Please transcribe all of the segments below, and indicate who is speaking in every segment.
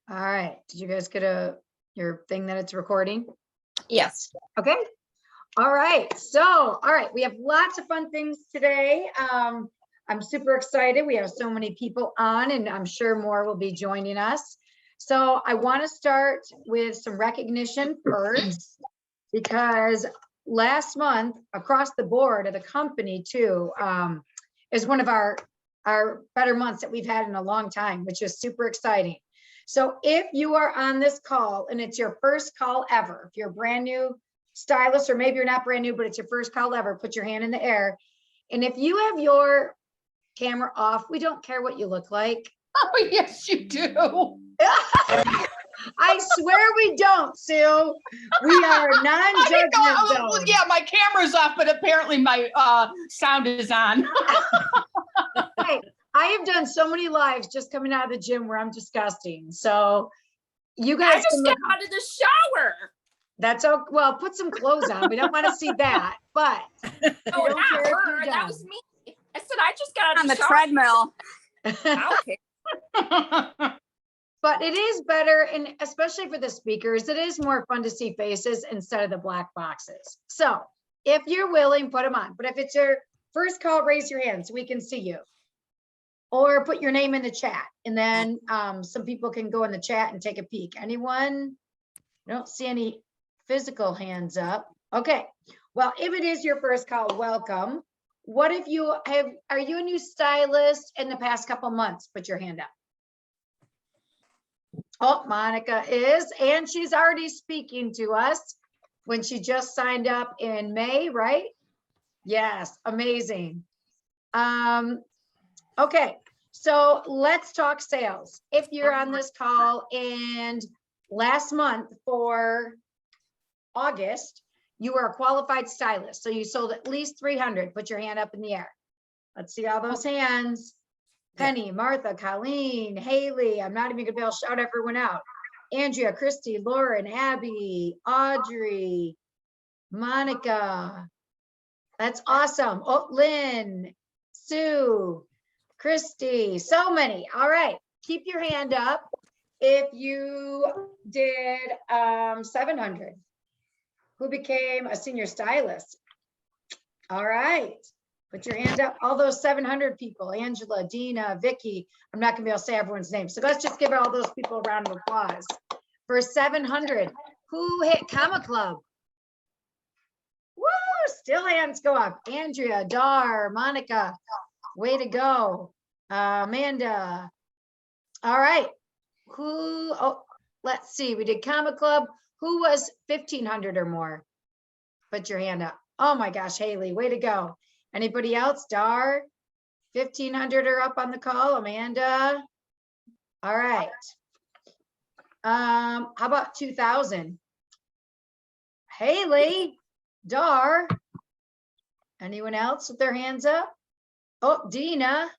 Speaker 1: All right. Did you guys get your thing that it's recording?
Speaker 2: Yes.
Speaker 1: Okay. All right. So, all right. We have lots of fun things today. I'm super excited. We have so many people on, and I'm sure more will be joining us. So I want to start with some recognition first, because last month across the board of the company too, is one of our better months that we've had in a long time, which is super exciting. So if you are on this call and it's your first call ever, if you're a brand new stylist, or maybe you're not brand new, but it's your first call ever, put your hand in the air. And if you have your camera off, we don't care what you look like.
Speaker 2: Oh, yes, you do.
Speaker 1: I swear we don't, Sue. We are non-judgmental.
Speaker 2: Well, yeah, my camera's off, but apparently my sound is on.
Speaker 1: Hey, I have done so many lives just coming out of the gym where I'm disgusting. So you guys
Speaker 2: I just got out of the shower.
Speaker 1: That's okay. Well, put some clothes on. We don't want to see that, but
Speaker 2: no, not her. That was me. I said I just got out
Speaker 3: on
Speaker 2: of
Speaker 3: the treadmill.
Speaker 2: Okay.
Speaker 1: But it is better, and especially for the speakers, it is more fun to see faces instead of the black boxes. So if you're willing, put them on. But if it's your first call, raise your hand so we can see you. Or put your name in the chat, and then some people can go in the chat and take a peek. Anyone? I don't see any physical hands up. Okay. Well, if it is your first call, welcome. What if you are you a new stylist in the past couple months? Put your hand up. Oh, Monica is, and she's already speaking to us when she just signed up in May, right? Yes, amazing. Okay, so let's talk sales. If you're on this call and last month for August, you were a qualified stylist, so you sold at least 300, put your hand up in the air. Let's see all those hands. Penny, Martha, Colleen, Haley. I'm not even gonna be able to shout everyone out. Andrea, Christy, Lauren, Abby, Audrey, Monica. That's awesome. Oh, Lynn, Sue, Christy, so many. All right, keep your hand up if you did 700. Who became a senior stylist? All right. Put your hand up, all those 700 people, Angela, Dina, Vicky. I'm not gonna be able to say everyone's name. So let's just give all those people a round of applause. For 700, who hit Comma Club? Woo, still hands go up. Andrea, Dar, Monica, way to go. Amanda. All right, let's see, we did Comma Club. Who was 1,500 or more? Put your hand up. Oh my gosh, Haley, way to go. Anybody else? Dar, 1,500 are up on the call. Amanda. All right. How about 2,000? Haley, Dar. Anyone else with their hands up? Oh, Dina.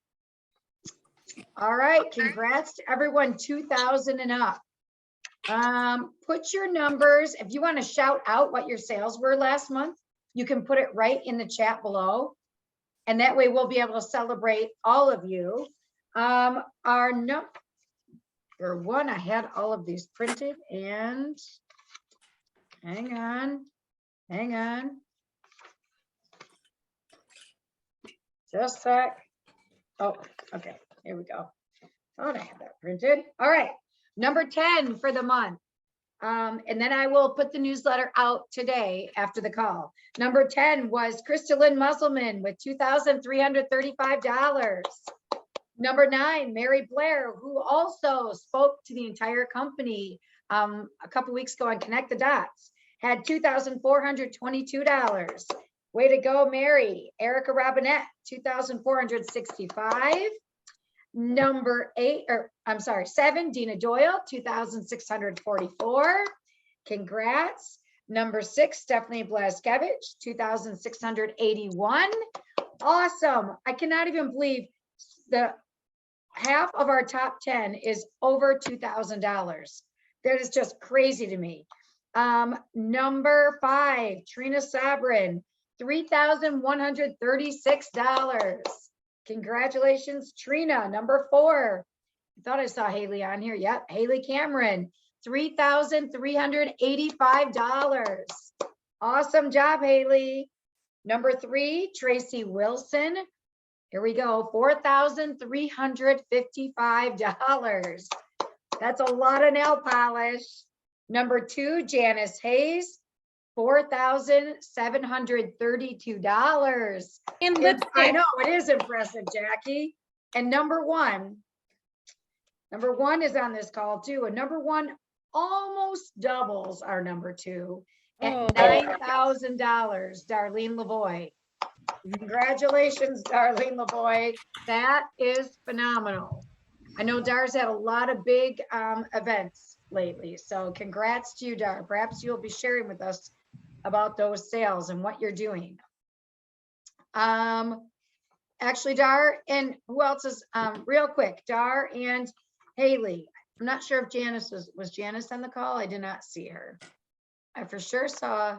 Speaker 1: All right, congrats to everyone, 2,000 and up. Put your numbers, if you want to shout out what your sales were last month, you can put it right in the chat below. And that way we'll be able to celebrate all of you. Our number one, I had all of these printed, and hang on. Just a sec. Oh, okay, here we go. Thought I had that printed. All right, number 10 for the month. And then I will put the newsletter out today after the call. Number 10 was Crystalline Musselman with $2,335. Number 9, Mary Blair, who also spoke to the entire company a couple weeks ago on Connect the Dots, had $2,422. Way to go, Mary. Erica Robinette, $2,465. Number 7, Dina Doyle, 2,644. Congrats. Number 6, Stephanie Blaskevich, 2,681. Awesome. I cannot even believe the half of our top 10 is over $2,000. That is just crazy to me. Number 5, Trina Sabrin, $3,136. Congratulations, Trina, number 4. I thought I saw Haley on here. Yep, Haley Cameron, $3,385. Awesome job, Haley. Number 3, Tracy Wilson. Here we go, $4,355. That's a lot of nail polish. Number 2, Janice Hayes, $4,732.
Speaker 3: And
Speaker 1: I
Speaker 3: lipstick.
Speaker 1: know, it is impressive, Jackie. And number one is on this call too. And number 1 almost doubles our number 2 at
Speaker 3: Oh.
Speaker 1: $9,000, Darlene Lavoie. Congratulations, Darlene Lavoie. That is phenomenal. I know Dar's had a lot of big events lately, so congrats to you, Dar. Perhaps you'll be sharing with us about those sales and what you're doing. Actually, Dar, and who else is, real quick, Dar and Haley. I'm not sure if Janice was Janice on the call? I did not see her. I for sure saw.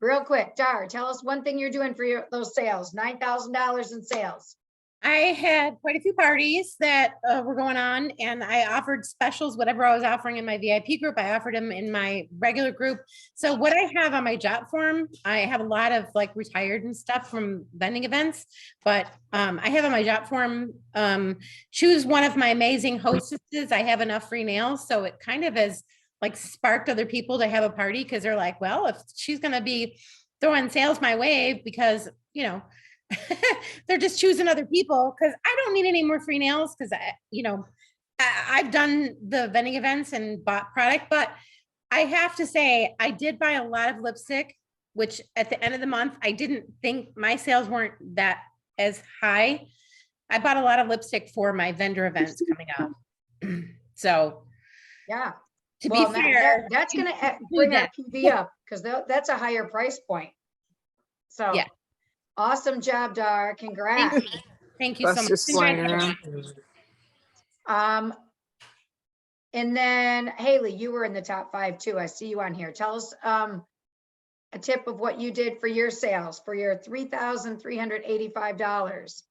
Speaker 1: Real quick, Dar, tell us one thing you're doing for those sales, $9,000 in sales.
Speaker 3: I had quite a few parties that were going on, and I offered specials, whatever I was offering in my VIP group, I offered them in my regular group. So what I have on my job form, I have a lot of like retired and stuff from vending events, but I have on my job form, choose one of my amazing hostesses. I have enough free nails. So it kind of has like sparked other people to have a party because they're like, well, if she's going to be throwing sales my way because, you know, they're just choosing other people because I don't need any more free nails because I've done the vending events and bought product, but I have to say I did buy a lot of lipstick, which at the end of the month, I didn't think my sales weren't that as high. I bought a lot of lipstick for my vendor events coming up. So
Speaker 1: Yeah.
Speaker 3: to
Speaker 1: Well,
Speaker 3: be fair,
Speaker 1: that's going to bring our
Speaker 3: that.
Speaker 1: PV up because that's a higher price point. So
Speaker 3: Yeah.
Speaker 1: Awesome job, Dar. Congrats.
Speaker 3: Thank you so much.
Speaker 4: Just flying
Speaker 3: Congratulations.
Speaker 4: around.
Speaker 1: And then Haley, you were in the top 5 too. I see you on here. Tell us a tip of what you did for your sales for your $3,385.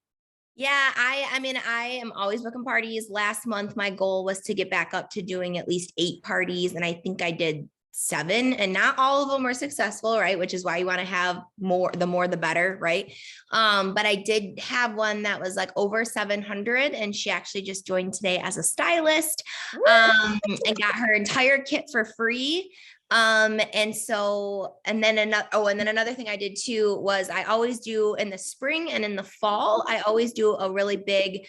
Speaker 5: Yeah, I mean, I am always booking parties. Last month, my goal was to get back up to doing at least 8 parties, and I think I did 7, and not all of them were successful, right? Which is why you want to have more, the better, right? But I did have one that was like over 700, and she actually just joined today as a stylist, and got her entire kit for free. And then another thing I did too was I always do in the spring and in the fall, I always do a really big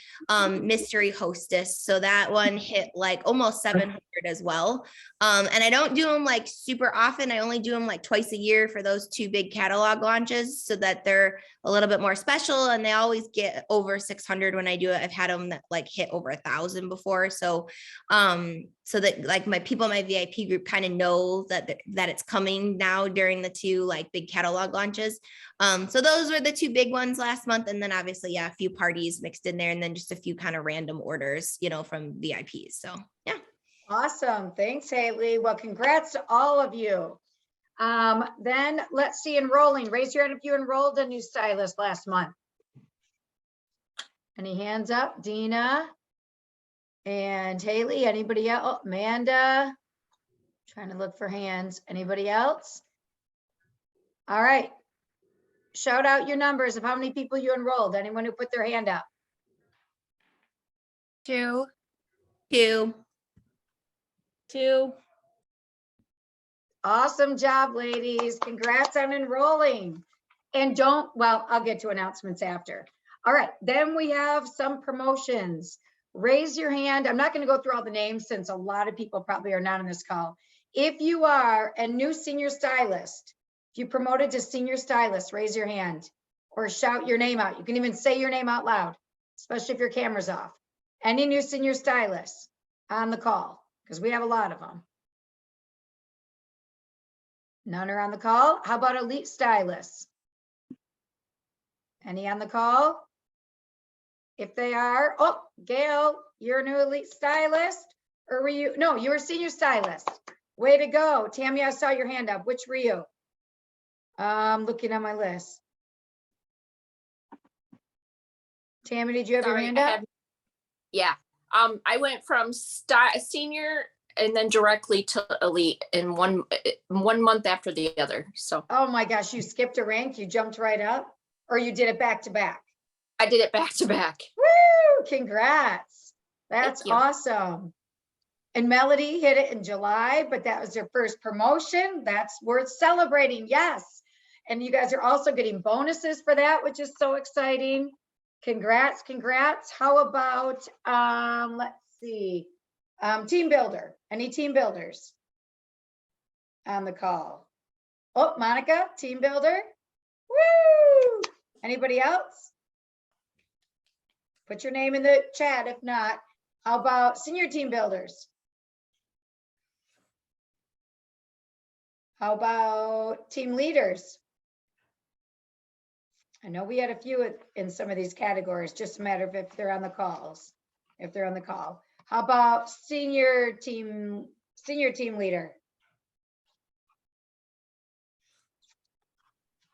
Speaker 5: mystery hostess. So that one hit like almost 700 as well. And I don't do them like super often. I only do them like twice a year for those 2 big catalog launches so that they're a little bit more special, and they always get over 600 when I do it. I've had them that like hit over 1,000 before. So that like my people in my VIP group kind of know that it's coming now during the 2 like big catalog launches. So those were the 2 big ones last month. And then obviously, yeah, a few parties mixed in there, and then just a few kind of random orders, from VIPs. So yeah.
Speaker 1: Awesome. Thanks, Haley. Well, congrats to all of you. Then let's see enrolling. Raise your hand if you enrolled a new stylist last month. Any hands up? Dina and Haley. Anybody else? Amanda. Trying to look for hands. Anybody else? All right. Shout out your numbers of how many people you enrolled. Anyone who put their hand up?
Speaker 5: 2.
Speaker 1: Awesome job, ladies. Congrats on enrolling. And I'll get to announcements after. All right, then we have some promotions. Raise your hand. I'm not going to go through all the names since a lot of people probably are not on this call. If you are a new senior stylist, if you promoted to senior stylist, raise your hand or shout your name out. You can even say your name out loud, especially if your camera's off. Any new senior stylists on the call, because we have a lot of them. None are on the call. How about elite stylists? Any on the call? If they are, oh, Gail, you're a new elite stylist, or were you? No, you were senior stylist. Way to go. Tammy, I saw your hand up. Which were you? I'm looking on my list. Tammy, did you have your
Speaker 4: Sorry,
Speaker 1: hand
Speaker 4: I
Speaker 1: up?
Speaker 4: had- Yeah, I went from senior and then directly to elite in one month after the other. So
Speaker 1: Oh my gosh, you skipped a rank, you jumped right up, or you did it back to back?
Speaker 4: I did it back to back.
Speaker 1: Woo, congrats. That's
Speaker 4: you.
Speaker 1: awesome. And Melody hit it in July, but that was her first promotion. That's worth celebrating. Yes. And you guys are also getting bonuses for that, which is so exciting. Congrats, congrats. How about, let's see, team builder, any team builders on the call? Oh, Monica, team builder. Woo! Anybody else? Put your name in the chat if not. How about senior team builders? How about team leaders? I know we had a few in some of these categories, just a matter of if they're on the calls, if they're on the call. How about senior team leader?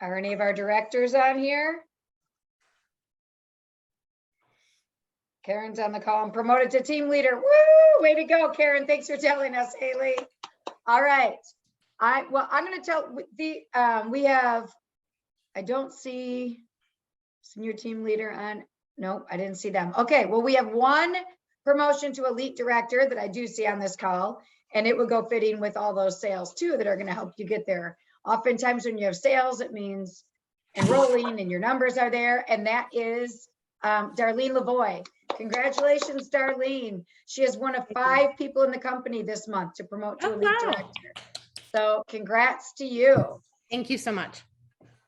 Speaker 1: Are any of our directors on here? Karen's on the call and promoted to team leader. Woo! Way to go, Karen. Thanks for telling us, Haley. All right. I'm going to tell we have, I don't see senior team leader on. Nope, I didn't see them. Okay, well, we have one promotion to elite director that I do see on this call, and it will go fitting with all those sales too that are going to help you get there. Oftentimes when you have sales, it means enrolling and your numbers are there, and that is Darlene Lavoie. Congratulations, Darlene. She is one of 5 people in the company this month to promote to elite director. So congrats to you.
Speaker 3: Thank you so much.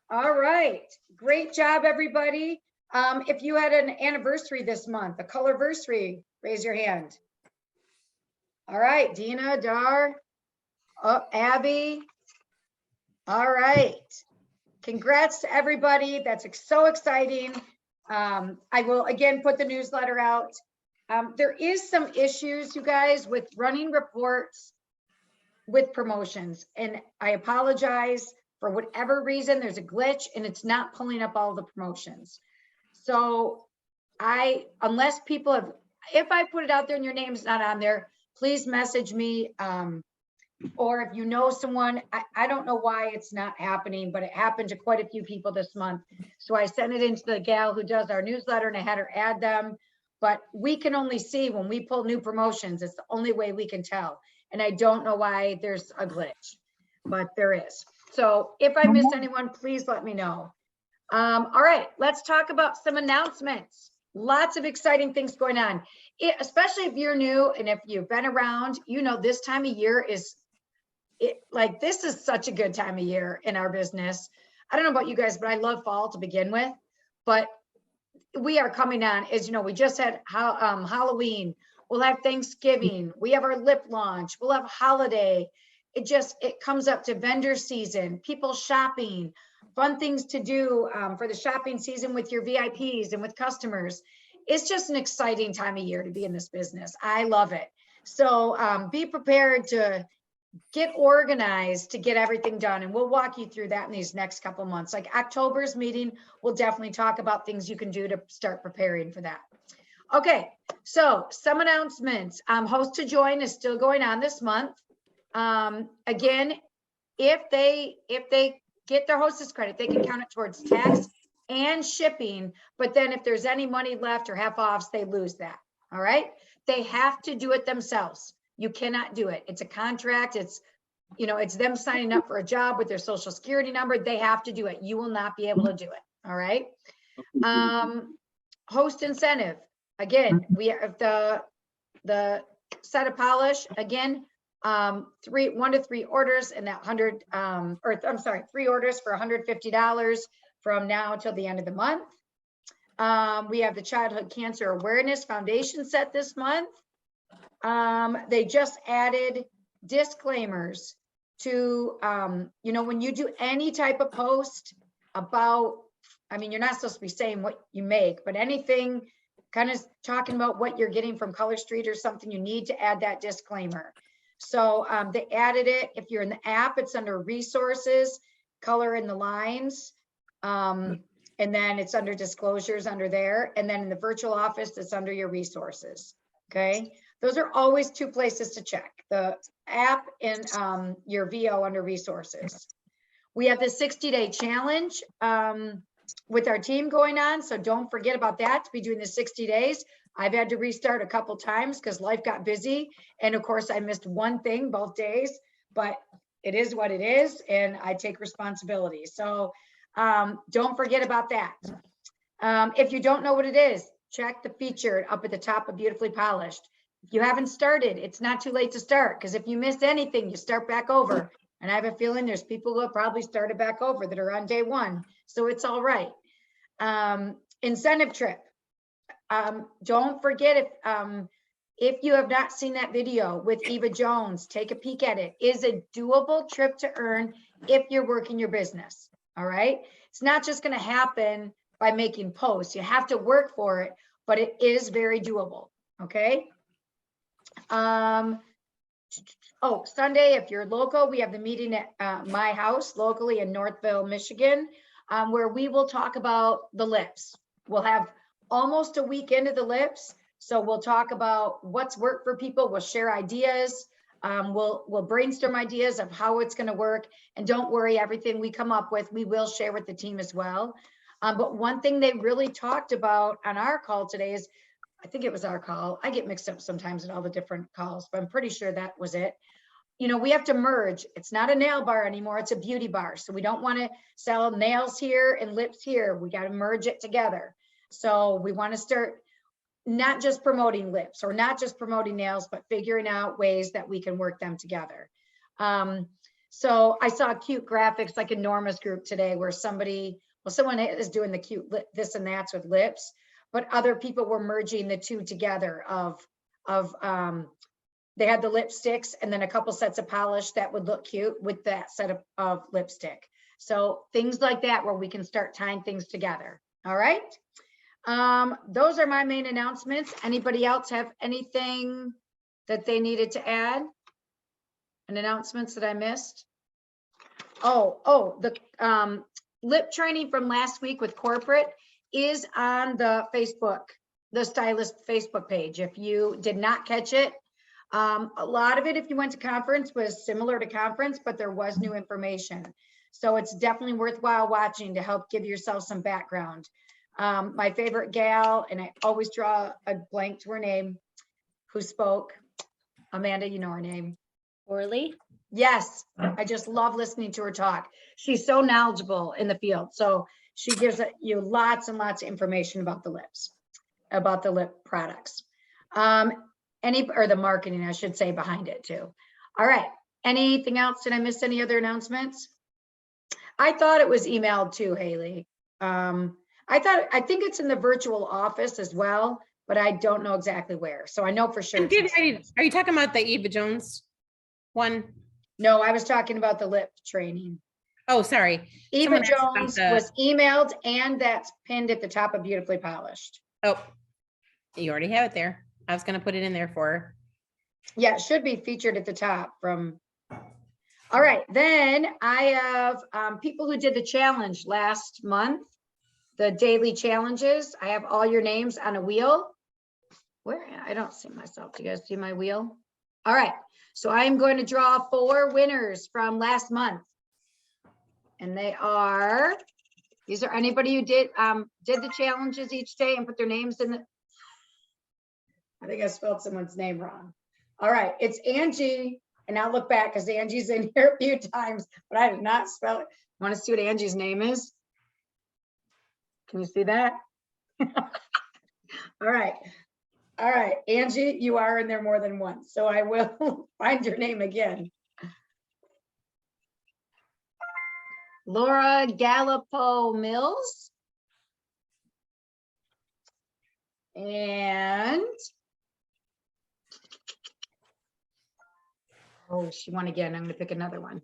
Speaker 1: All right, great job, everybody. If you had an anniversary this month, a colorversary, raise your hand. All right, Dina, Dar, Abby. All right, congrats to everybody. That's so exciting. I will again put the newsletter out. There is some issues, you guys, with running reports with promotions, and I apologize. For whatever reason, there's a glitch and it's not pulling up all the promotions. So unless people have, if I put it out there and your name's not on there, please message me. Or if you know someone, I don't know why it's not happening, but it happened to quite a few people this month. So I sent it into the gal who does our newsletter and I had her add them. But we can only see when we pull new promotions. It's the only way we can tell. And I don't know why there's a glitch, but there is. So if I missed anyone, please let me know. All right, let's talk about some announcements. Lots of exciting things going on, especially if you're new and if you've been around, you know, this time of year is like, this is such a good time of year in our business. I don't know about you guys, but I love fall to begin with, but we are coming on, as you know, we just had Halloween, we'll have Thanksgiving, we have our lip launch, we'll have holiday. It comes up to vendor season, people shopping, fun things to do for the shopping season with your VIPs and with customers. It's just an exciting time of year to be in this business. I love it. So be prepared to get organized to get everything done. And we'll walk you through that in these next couple months. Like October's meeting, we'll definitely talk about things you can do to start preparing for that. Okay, so some announcements. Host to Join is still going on this month. Again, if they get their hostess credit, they can count it towards tax and shipping, but then if there's any money left or half offs, they lose that. All right, they have to do it themselves. You cannot do it. It's a contract. It's, you know, it's them signing up for a job with their social security number. They have to do it. You will not be able to do it. All right. Host incentive. Again, we have the set of polish again. 1 to 3 orders and that 100 or I'm sorry, 3 orders for $150 from now till the end of the month. We have the Childhood Cancer Awareness Foundation set this month. They just added disclaimers to, you know, when you do any type of post about, I mean, you're not supposed to be saying what you make, but anything kind of talking about what you're getting from Color Street or something, you need to add that disclaimer. So they added it. If you're in the app, it's under resources, color in the lines. And then it's under disclosures under there. And then in the virtual office, it's under your resources. Okay. Those are always two places to check, the app and your VO under resources. We have the 60-day challenge with our team going on. So don't forget about that, to be doing the 60 days. I've had to restart a couple times because life got busy. And of course I missed one thing both days, but it is what it is. And I take responsibility. So don't forget about that. If you don't know what it is, check the feature up at the top of Beautifully Polished. If you haven't started, it's not too late to start, because if you missed anything, you start back over. And I have a feeling there's people who have probably started back over that are on day one. So it's all right. Incentive trip. Don't forget, if you have not seen that video with Eva Jones, take a peek at it. Is a doable trip to earn if you're working your business. All right. It's not just going to happen by making posts. You have to work for it, but it is very doable. Okay. Oh, Sunday, if you're local, we have the meeting at my house locally in Northville, Michigan, where we will talk about the lips. We'll have almost a week into the lips. So we'll talk about what's worked for people. We'll share ideas. We'll brainstorm ideas of how it's going to work. And don't worry, everything we come up with, we will share with the team as well. But one thing they really talked about on our call today is, I think it was our call. I get mixed up sometimes in all the different calls, but I'm pretty sure that was it. You know, we have to merge. It's not a nail bar anymore. It's a beauty bar. So we don't want to sell nails here and lips here. We got to merge it together. So we want to start not just promoting lips or not just promoting nails, but figuring out ways that we can work them together. So I saw cute graphics like in Norma's group today where someone is doing the cute this and that's with lips, but other people were merging the two together they had the lipsticks and then a couple sets of polish that would look cute with that set of lipstick. So things like that where we can start tying things together. All right. Those are my main announcements. Anybody else have anything that they needed to add? And announcements that I missed? The lip training from last week with corporate is on the Stylist Facebook page. If you did not catch it, a lot of it, if you went to conference, was similar to conference, but there was new information. So it's definitely worthwhile watching to help give yourself some background. My favorite gal, and I always draw a blank to her name, who spoke. Amanda, you know her name.
Speaker 6: Orly.
Speaker 1: Yes, I just love listening to her talk. She's so knowledgeable in the field. So she gives you lots and lots of information about the lips, about the lip products. Or the marketing, I should say, behind it too. All right. Anything else? Did I miss any other announcements? I thought it was emailed too, Haley. I think it's in the virtual office as well, but I don't know exactly where. So I know for sure.
Speaker 3: Are you talking about the Eva Jones one?
Speaker 1: No, I was talking about the lip training.
Speaker 3: Oh, sorry.
Speaker 1: Eva Jones was emailed, and that's pinned at the top of Beautifully Polished.
Speaker 3: Oh, you already have it there. I was going to put it in there for her.
Speaker 1: Yeah, it should be featured at the top from. All right, then I have people who did the challenge last month, the daily challenges. I have all your names on a wheel. Where? I don't see myself. Do you guys see my wheel? All right, so I am going to draw 4 winners from last month. And they are, these are anybody who did the challenges each day and put their names in the, I think I spelled someone's name wrong. All right, it's Angie, and I'll look back because Angie's in here a few times, but I did not spell it. Want to see what Angie's name is? Can you see that? All right, Angie, you are in there more than once, so I will find your name again. Laura Gallipo Mills. And oh, she won again. I'm going to pick another one.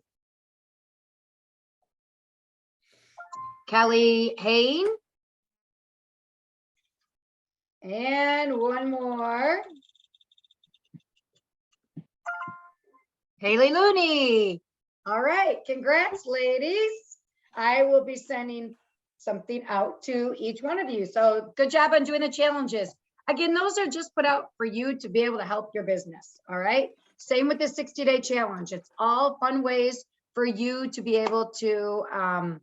Speaker 1: Kelly Hain. And one more. Haley Looney. All right. Congrats, ladies. I will be sending something out to each one of you. So good job on doing the challenges. Again, those are just put out for you to be able to help your business. All right. Same with the 60-day challenge. It's all fun ways for you to be able to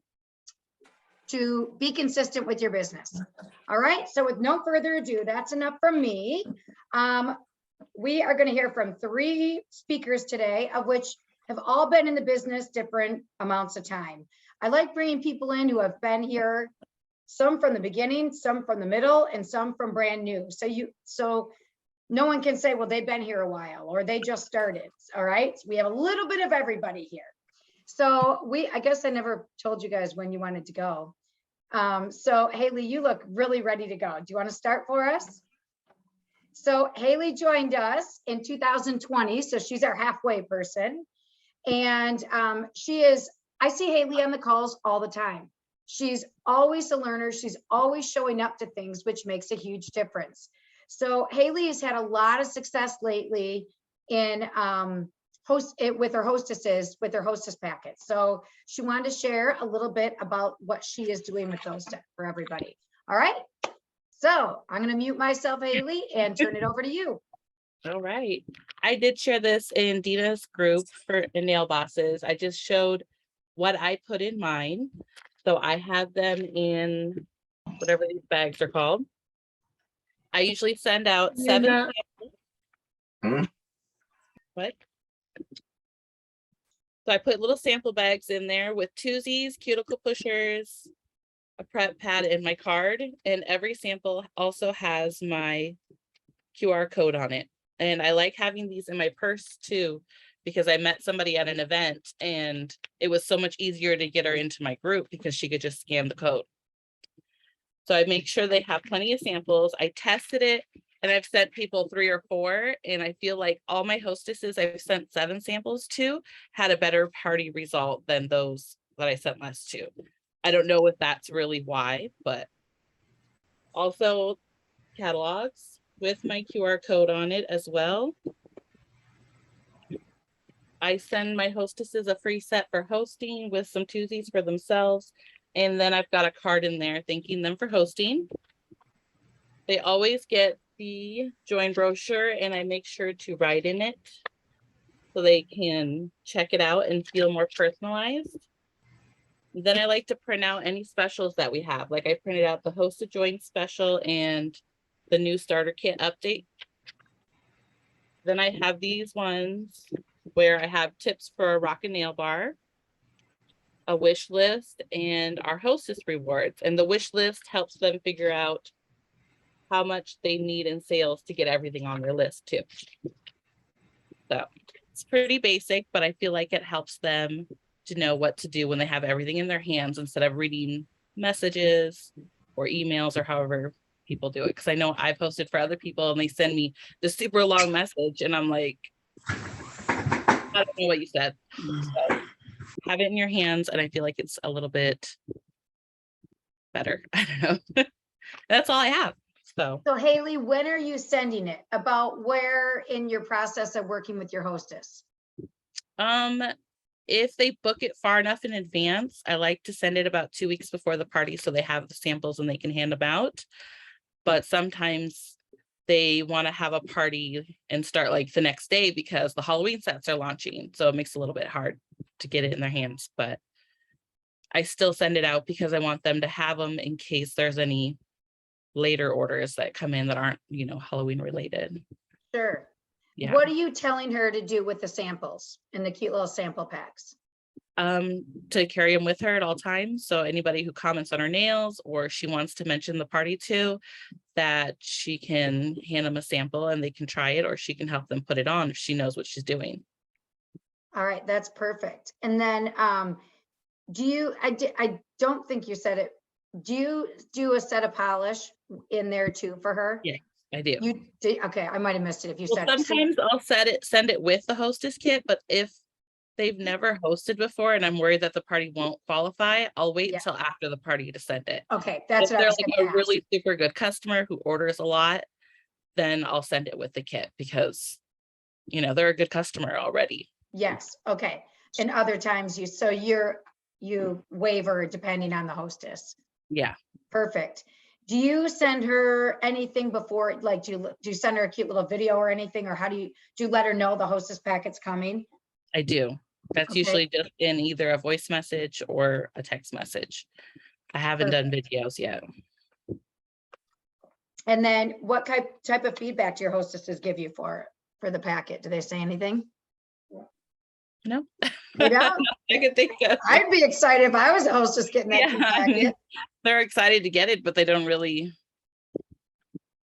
Speaker 1: be consistent with your business. All right. So with no further ado, that's enough from me. We are going to hear from 3 speakers today, of which have all been in the business different amounts of time. I like bringing people in who have been here, some from the beginning, some from the middle, and some from brand new. So no one can say, well, they've been here a while or they just started. All right. We have a little bit of everybody here. So I guess I never told you guys when you wanted to go. So Haley, you look really ready to go. Do you want to start for us? So Haley joined us in 2020. So she's our halfway person. And I see Haley on the calls all the time. She's always a learner. She's always showing up to things, which makes a huge difference. So Haley has had a lot of success lately in with her hostesses, with her hostess packets. So she wanted to share a little bit about what she is doing with those for everybody. All right. So I'm going to mute myself, Haley, and turn it over to you.
Speaker 6: All right. I did share this in Dina's group for nail bosses. I just showed what I put in mine. So I have them in whatever these bags are called. I usually send out 7. What? So I put little sample bags in there with twosies, cuticle pushers, a prep pad, and my card. And every sample also has my QR code on it. And I like having these in my purse too, because I met somebody at an event and it was so much easier to get her into my group because she could just scan the code. So I make sure they have plenty of samples. I tested it and I've sent people 3 or 4. And I feel like all my hostesses I've sent 7 samples to had a better party result than those that I sent less to. I don't know if that's really why, but also catalogs with my QR code on it as well. I send my hostesses a free set for hosting with some twosies for themselves. And then I've got a card in there thanking them for hosting. They always get the join brochure and I make sure to write in it so they can check it out and feel more personalized. Then I like to print out any specials that we have. Like I printed out the host to join special and the new starter kit update. Then I have these ones where I have tips for a rock and nail bar, a wish list, and our hostess rewards. And the wish list helps them figure out how much they need in sales to get everything on their list too. So it's pretty basic, but I feel like it helps them to know what to do when they have everything in their hands instead of reading messages or emails or however people do it. Because I know I've posted for other people and they send me this super long message and I'm like, I don't know what you said. So have it in your hands and I feel like it's a little bit better. I don't know. That's all I have. So
Speaker 1: Haley, when are you sending it? About where in your process of working with your hostess?
Speaker 6: If they book it far enough in advance, I like to send it about 2 weeks before the party so they have the samples and they can hand them out. But sometimes they want to have a party and start like the next day because the Halloween sets are launching. So it makes it a little bit hard to get it in their hands, but I still send it out because I want them to have them in case there's any later orders that come in that aren't, Halloween related.
Speaker 1: Sure.
Speaker 6: Yeah.
Speaker 1: What are you telling her to do with the samples and the cute little sample packs?
Speaker 6: To carry them with her at all times. So anybody who comments on her nails or she wants to mention the party to, that she can hand them a sample and they can try it, or she can help them put it on if she knows what she's doing.
Speaker 1: All right, that's perfect. And then I don't think you said it. Do you do a set of polish in there too for her?
Speaker 6: Yeah, I do.
Speaker 1: You did? Okay, I might have missed it if you
Speaker 6: Well,
Speaker 1: said it.
Speaker 6: sometimes I'll send it with the hostess kit, but if they've never hosted before and I'm worried that the party won't qualify, I'll wait
Speaker 1: Yeah.
Speaker 6: until after the party to send it.
Speaker 1: Okay, that's
Speaker 6: If
Speaker 1: what I
Speaker 6: they're
Speaker 1: was
Speaker 6: like
Speaker 1: gonna
Speaker 6: a
Speaker 1: ask.
Speaker 6: really super good customer who orders a lot, then I'll send it with the kit because, they're a good customer already.
Speaker 1: Yes, okay. And other times you waver depending on the hostess.
Speaker 6: Yeah,
Speaker 1: Perfect. Do you send her anything before, like, do you send her a cute little video or anything, or how do you let her know the hostess packet's coming?
Speaker 6: I do. That's
Speaker 1: Okay.
Speaker 6: usually just in either a voice message or a text message. I haven't done videos yet.
Speaker 1: And then what type of feedback do your hostesses give you for the packet? Do they say anything?
Speaker 6: No.
Speaker 1: They don't?
Speaker 6: I can think of.
Speaker 1: I'd be excited if I was a hostess getting that cute packet.
Speaker 6: They're excited to get it, but they don't really.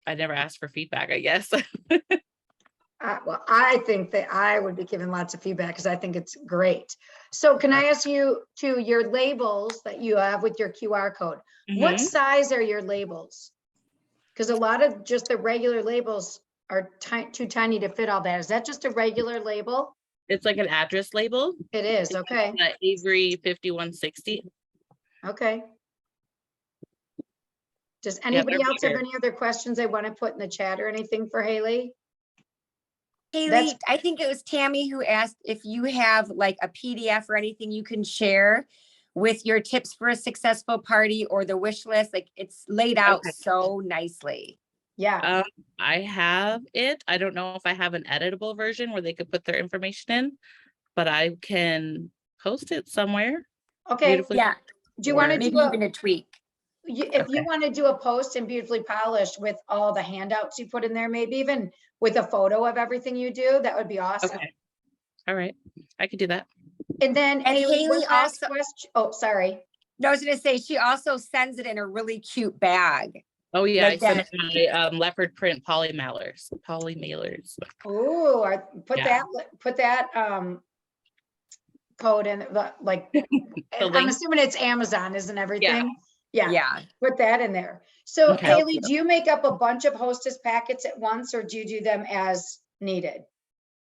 Speaker 6: I never asked for feedback, I guess.
Speaker 1: Well, I think that I would be giving lots of feedback because I think it's great. So can I ask you to your labels that you have with your QR code? What
Speaker 6: Mhm.
Speaker 1: size are your labels? Because a lot of just the regular labels are too tiny to fit all that. Is that just a regular label?
Speaker 6: It's like an address label.
Speaker 1: It is, okay,
Speaker 6: Avery 5160.
Speaker 1: okay. Does
Speaker 6: they're
Speaker 1: anybody else have
Speaker 6: bigger.
Speaker 1: any other questions they want to put in the chat or anything for Haley?
Speaker 7: Haley, I think it was Tammy who asked if you have like a PDF or anything you can share with your tips for a successful party or the wish list. Like it's laid out
Speaker 6: Okay.
Speaker 7: so nicely.
Speaker 1: Yeah,
Speaker 6: I have it. I don't know if I have an editable version where they could put their information in, but I can post it somewhere.
Speaker 1: okay.
Speaker 6: Beautifully.
Speaker 7: Yeah.
Speaker 1: Do you want to
Speaker 7: Maybe
Speaker 1: do
Speaker 7: even a tweak.
Speaker 1: if you
Speaker 6: Okay.
Speaker 1: want to do a post and beautifully polished with all the handouts you put in there, maybe even with a photo of everything you do, that would be awesome.
Speaker 6: Okay. All right. I could do that.
Speaker 1: And then
Speaker 7: And
Speaker 1: Haley, one
Speaker 7: Haley
Speaker 1: last
Speaker 7: also-
Speaker 1: question. Oh, sorry.
Speaker 7: No, I was gonna say, she also sends it in a really cute bag.
Speaker 6: Oh yeah,
Speaker 7: Like
Speaker 6: I sent
Speaker 7: that.
Speaker 6: it my leopard print poly mailers.
Speaker 1: Ooh,
Speaker 6: Yeah.
Speaker 1: put that code in, like, I'm
Speaker 6: link.
Speaker 1: assuming it's Amazon, isn't everything? Yeah,
Speaker 7: Yeah.
Speaker 1: put that in there. So
Speaker 6: Okay.
Speaker 1: Haley, do you make up a bunch of hostess packets at once, or do you do them as needed?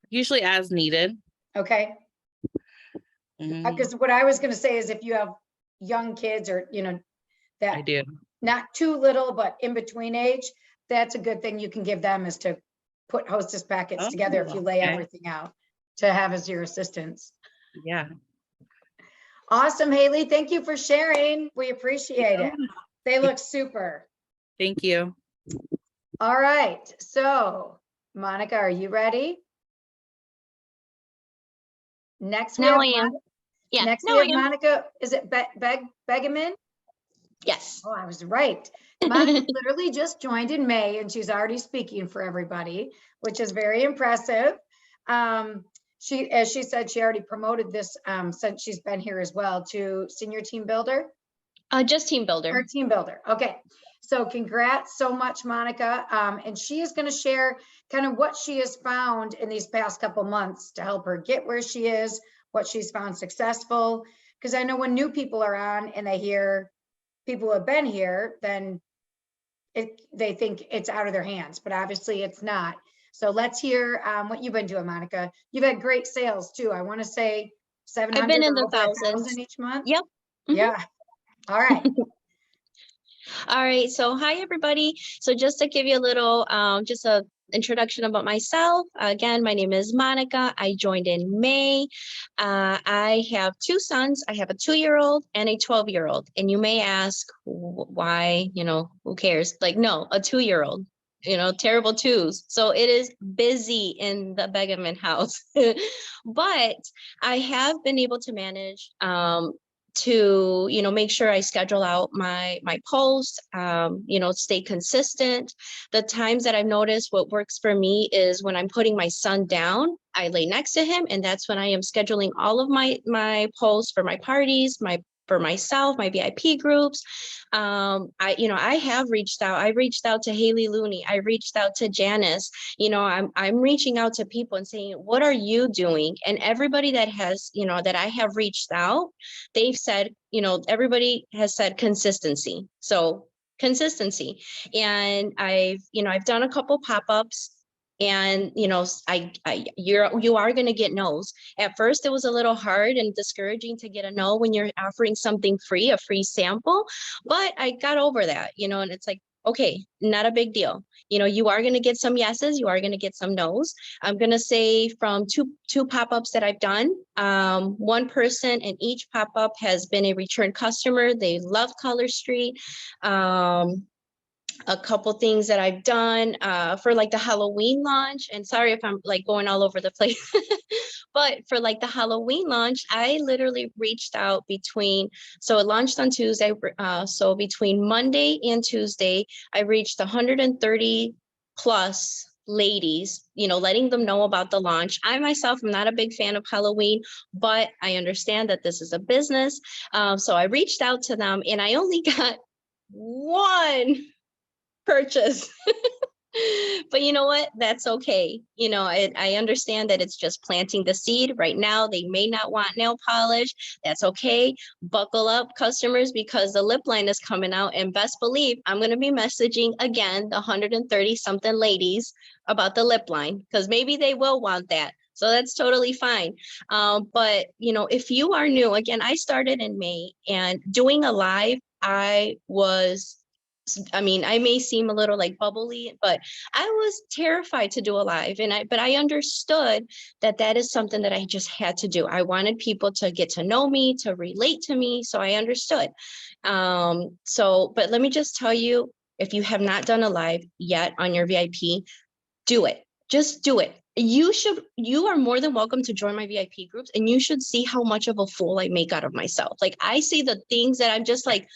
Speaker 6: Usually as needed.
Speaker 1: Okay,
Speaker 6: Mhm,
Speaker 1: because what I was gonna say is if you have young kids or,
Speaker 6: I
Speaker 1: that
Speaker 6: do.
Speaker 1: not too little, but in between age, that's a good thing you can give them, is to put hostess packets together if you lay
Speaker 6: okay.
Speaker 1: everything out to have as your assistants.
Speaker 6: Yeah.
Speaker 1: Awesome, Haley. Thank you for sharing. We appreciate it. They look super.
Speaker 6: Thank you.
Speaker 1: All right. So Monica, are you ready? Next we
Speaker 8: Now
Speaker 1: have
Speaker 8: I am. Yeah.
Speaker 1: Next
Speaker 8: No,
Speaker 1: we
Speaker 8: I
Speaker 1: have
Speaker 8: am.
Speaker 1: Monica. Is it Begeman?
Speaker 8: Yes.
Speaker 1: Oh, I was right. Monica literally just joined in May and she's already speaking for everybody, which is very impressive. As she said, she already promoted this since she's been here as well to senior team builder.
Speaker 8: Just team
Speaker 1: Or
Speaker 8: builder.
Speaker 1: team builder. Okay. So congrats so much, Monica. And she is going to share kind of what she has found in these past couple months to help her get where she is, what she's found successful. Because I know when new people are on and they hear people who have been here, then they think it's out of their hands, but obviously it's not. So let's hear what you've been doing, Monica. You've had great sales too. I want to say 700
Speaker 8: I've been in
Speaker 1: or
Speaker 8: the
Speaker 1: over 1,000
Speaker 8: thousands.
Speaker 1: each month.
Speaker 8: Yep. Mhm.
Speaker 1: Yeah. All right.
Speaker 8: All right. So hi, everybody. So just to give you a little, just a introduction about myself. Again, my name is Monica. I joined in May. I have two sons. I have a 2-year-old and a 12-year-old. And you may ask why, who cares? Like, no, a 2-year-old. Terrible twos. So it is busy in the Begeman house. But I have been able to manage to make sure I schedule out my posts, stay consistent. The times that I've noticed what works for me is when I'm putting my son down, I lay next to him, and that's when I am scheduling all of my posts for my parties, for myself, my VIP groups. I have reached out. I reached out to Haley Looney. I reached out to Janice. I'm reaching out to people and saying, what are you doing? And everybody that has, that I have reached out, they've said, everybody has said consistency. So consistency. And I've done a couple pop-ups. And you are going to get no's. At first, it was a little hard and discouraging to get a no when you're offering something free, a free sample. But I got over that, and it's like, Okay, not a big deal. You know, you are going to get some yeses, you are going to get some nos. I'm going to say from two pop-ups that I've done, one person in each pop-up has been a return customer. They love Color Street. A couple things that I've done for like the Halloween launch, and sorry if I'm like going all over the place, but for like the Halloween launch, I literally reached out so it launched on Tuesday. So between Monday and Tuesday, I reached 130 plus ladies, you know, letting them know about the launch. I myself am not a big fan of Halloween, but I understand that this is a business. So I reached out to them and I only got one purchase. But you know what? That's okay. You know, I understand that it's just planting the seed. Right now, they may not want nail polish. That's okay. Buckle up, customers, because the lip line is coming out. And best believe I'm going to be messaging again the 130 something ladies about the lip line, because maybe they will want that. So that's totally fine. But, you know, if you are new, again, I started in May, and doing a live, I mean, I may seem a little like bubbly, but I was terrified to do a live, but I understood that that is something that I just had to do. I wanted people to get to know me, to relate to me. So I understood. But let me just tell you, if you have not done a live yet on your VIP, do it. Just do it. You are more than welcome to join my VIP groups, and you should see how much of a fool I make out of myself. Like, I see the things that I'm just like,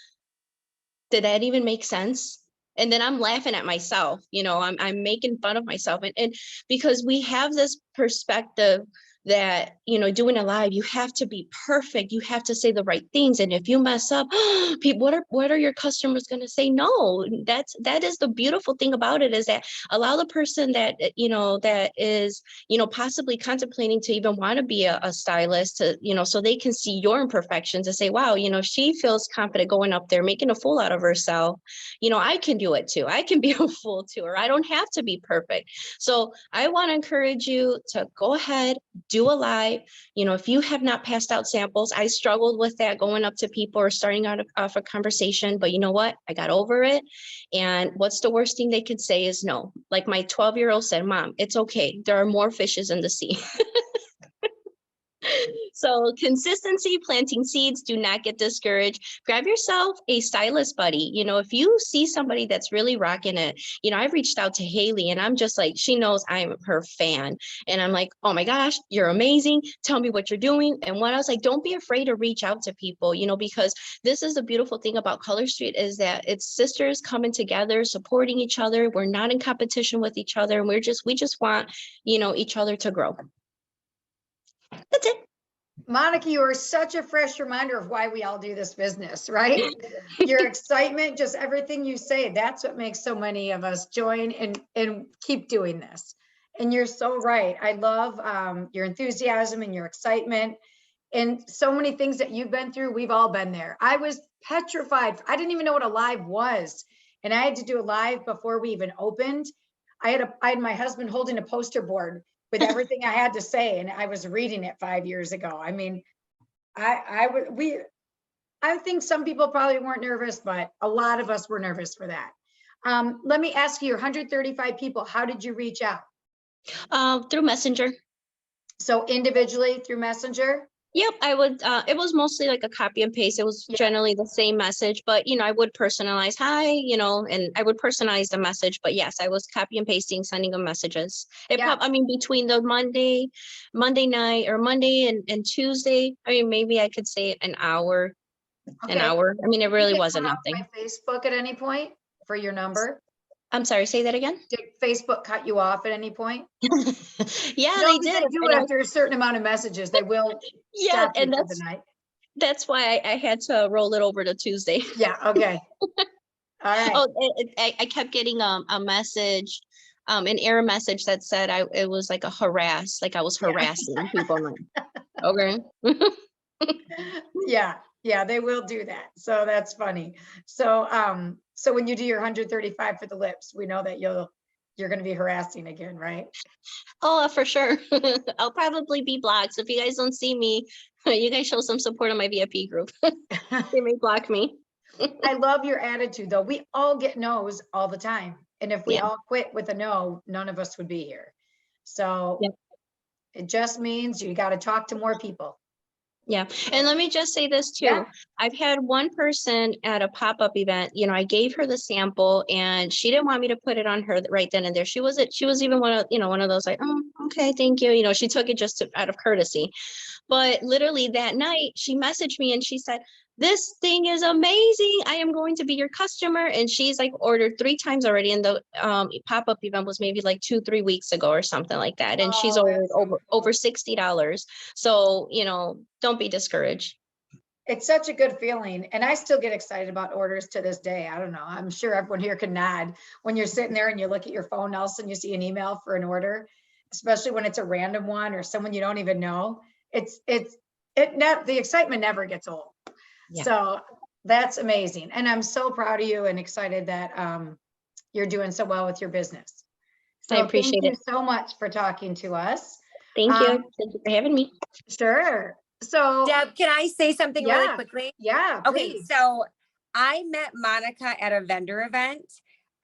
Speaker 8: did that even make sense? And then I'm laughing at myself, you know, I'm making fun of myself. And because we have this perspective that, you know, doing a live, you have to be perfect. You have to say the right things. And if you mess up, people, what are your customers going to say? No, that is the beautiful thing about it, is that allow the person that, you know, that is, you know, possibly contemplating to even want to be a stylist, to, you know, so they can see your imperfections and say, wow, you know, she feels confident going up there, making a fool out of herself. You know, I can do it too. I can be a fool too, or I don't have to be perfect. So I want to encourage you to go ahead, do a live. You know, if you have not passed out samples, I struggled with that going up to people or starting out off a conversation, but you know what? I got over it. And what's the worst thing they could say is no. Like my 12-year-old said, Mom, it's okay. There are more fishes in the sea. So consistency, planting seeds, do not get discouraged. Grab yourself a stylist buddy. You know, if you see somebody that's really rocking it, you know, I've reached out to Haley and I'm just like, she knows I'm her fan. And I'm like, oh my gosh, you're amazing. Tell me what you're doing. And when I was like, don't be afraid to reach out to people, you know, because this is the beautiful thing about Color Street, is that it's sisters coming together, supporting each other. We're not in competition with each other. And we just want, you know, each other to grow. That's it.
Speaker 1: Monica, you are such a fresh reminder of why we all do this business, right? Your excitement, just everything you say, that's what makes so many of us join and keep doing this. And you're so right. I love your enthusiasm and your excitement, and so many things that you've been through. We've all been there. I was petrified. I didn't even know what a live was. And I had to do a live before we even opened. I had my husband holding a poster board with everything I had to say, and I was reading it 5 years ago. I mean, I think some people probably weren't nervous, but a lot of us were nervous for that. Let me ask you, 135 people, how did you reach out?
Speaker 8: Through Messenger.
Speaker 1: So individually through Messenger?
Speaker 8: Yep, I would, it was mostly like a copy and paste. It was generally the same message, but, you know, I would personalize, hi, you know, and I would personalize the message, but yes, I was copy and pasting, sending them messages. I mean, between the Monday night or Monday and Tuesday, I mean, maybe I could say an hour. I mean, it really wasn't nothing.
Speaker 1: Facebook at any point for your number?
Speaker 8: I'm sorry, say that again?
Speaker 1: Did Facebook cut you off at any point?
Speaker 8: Yeah,
Speaker 1: No,
Speaker 8: they did.
Speaker 1: They do it after a certain amount of messages. They will stop you for the night.
Speaker 8: That's why I had to roll it over to Tuesday.
Speaker 1: Yeah, okay. All right.
Speaker 8: Oh, I kept getting a message, an error message that said it was like I was harassing people. Okay.
Speaker 1: Yeah, they will do that. So that's funny. So so when you do your 135 for the lips, we know that you're going to be harassing again, right?
Speaker 8: Oh, for sure. I'll probably be blocked. So if you guys don't see me, you guys show some support on my VIP group. They may block me.
Speaker 1: I love your attitude though. We all get no's all the time. And if we
Speaker 8: Yeah.
Speaker 1: all quit with a no, none of us would be here. So
Speaker 8: Yep.
Speaker 1: it just means you got to talk to more people.
Speaker 8: Yeah. And let me just say this too.
Speaker 1: Yeah.
Speaker 8: I've had one person at a pop-up event, I gave her the sample and she didn't want me to put it on her right then and there. She was even one of those like, oh, okay, thank you. She took it just out of courtesy. But literally that night she messaged me and she said, this thing is amazing. I am going to be your customer. And she's like ordered 3 times already. And the pop-up event was maybe like 2-3 weeks ago or something like that. And she's
Speaker 1: Oh,
Speaker 8: ordered
Speaker 1: that's so
Speaker 8: over
Speaker 1: cool.
Speaker 8: $60. So, don't be discouraged.
Speaker 1: It's such a good feeling. And I still get excited about orders to this day. I don't know. I'm sure everyone here can nod when you're sitting there and you look at your phone, all of a sudden you see an email for an order, especially when it's a random one or someone you don't even know. The excitement never gets old.
Speaker 8: Yeah.
Speaker 1: So that's amazing. And I'm so proud of you and excited that you're doing so well with your business. So
Speaker 8: I appreciate
Speaker 1: thank
Speaker 8: it.
Speaker 1: you so much for talking to us.
Speaker 8: Thank you. Thank you for having me.
Speaker 1: Sure. So
Speaker 7: Deb, can I say something really
Speaker 1: Yeah.
Speaker 7: quickly?
Speaker 1: yeah,
Speaker 7: Okay,
Speaker 1: please.
Speaker 7: so I met Monica at a vendor event.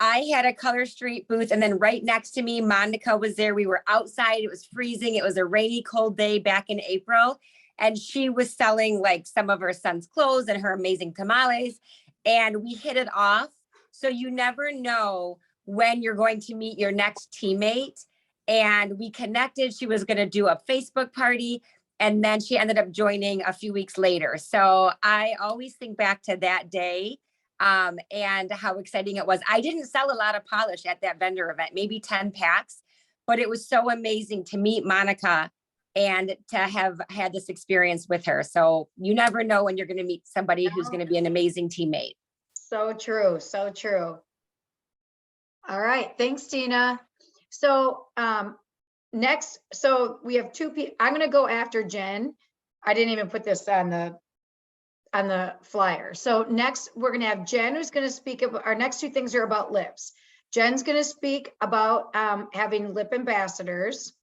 Speaker 7: I had a Color Street booth, and then right next to me, Monica was there. We were outside. It was freezing. It was a rainy, cold day back in April. And she was selling like some of her son's clothes and her amazing tamales. And we hit it off. So you never know when you're going to meet your next teammate. And we connected. She was going to do a Facebook party. And then she ended up joining a few weeks later. So I always think back to that day and how exciting it was. I didn't sell a lot of polish at that vendor event, maybe 10 packs, but it was so amazing to meet Monica and to have had this experience with her. So you never know when you're going to meet somebody who's going to be an amazing teammate.
Speaker 1: So true. So true. All right. Thanks, Tina. So next, so we have 2 people. I'm going to go after Jen. I didn't even put this on the flyer. So next we're going to have Jen, who's going to speak about our next 2 things are about lips. Jen's going to speak about having lip ambassadors.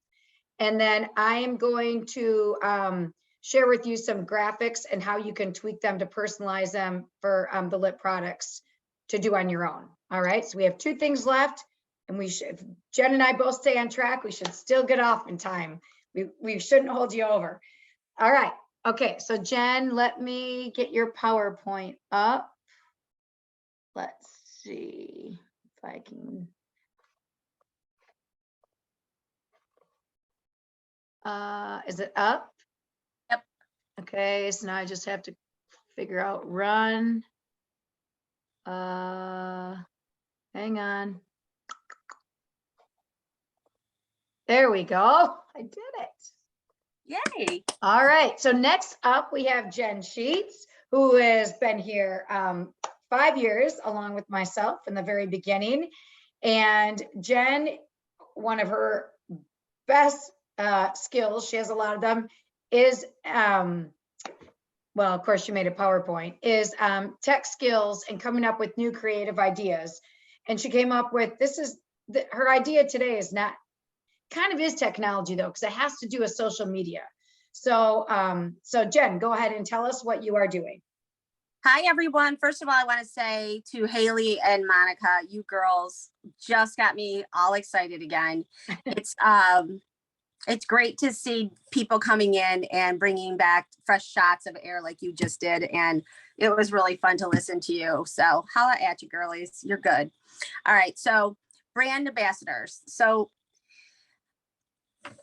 Speaker 1: And then I am going to share with you some graphics and how you can tweak them to personalize them for the lip products to do on your own. All right, so we have 2 things left, and if Jen and I both stay on track, we should still get off in time. We shouldn't hold you over. All right, okay, so Jen, let me get your PowerPoint up. Let's see if I can. Is it up?
Speaker 7: Yep.
Speaker 1: Okay, so now I just have to figure out run. Hang on. There we go. I did it.
Speaker 7: Yay.
Speaker 1: All right, so next up we have Jen Sheets, who has been here 5 years along with myself in the very beginning. And Jen, one of her best skills, she has a lot of them, is well, of course she made a PowerPoint, is tech skills and coming up with new creative ideas. And she came up with, her idea today is not, kind of is technology though, because it has to do with social media. So, so Jen, go ahead and tell us what you are doing.
Speaker 9: Hi, everyone. First of all, I want to say to Haley and Monica, you girls just got me all excited again. It's great to see people coming in and bringing back fresh shots of air like you just did. And it was really fun to listen to you. So holla at you, girlies. You're good. All right. So brand ambassadors. So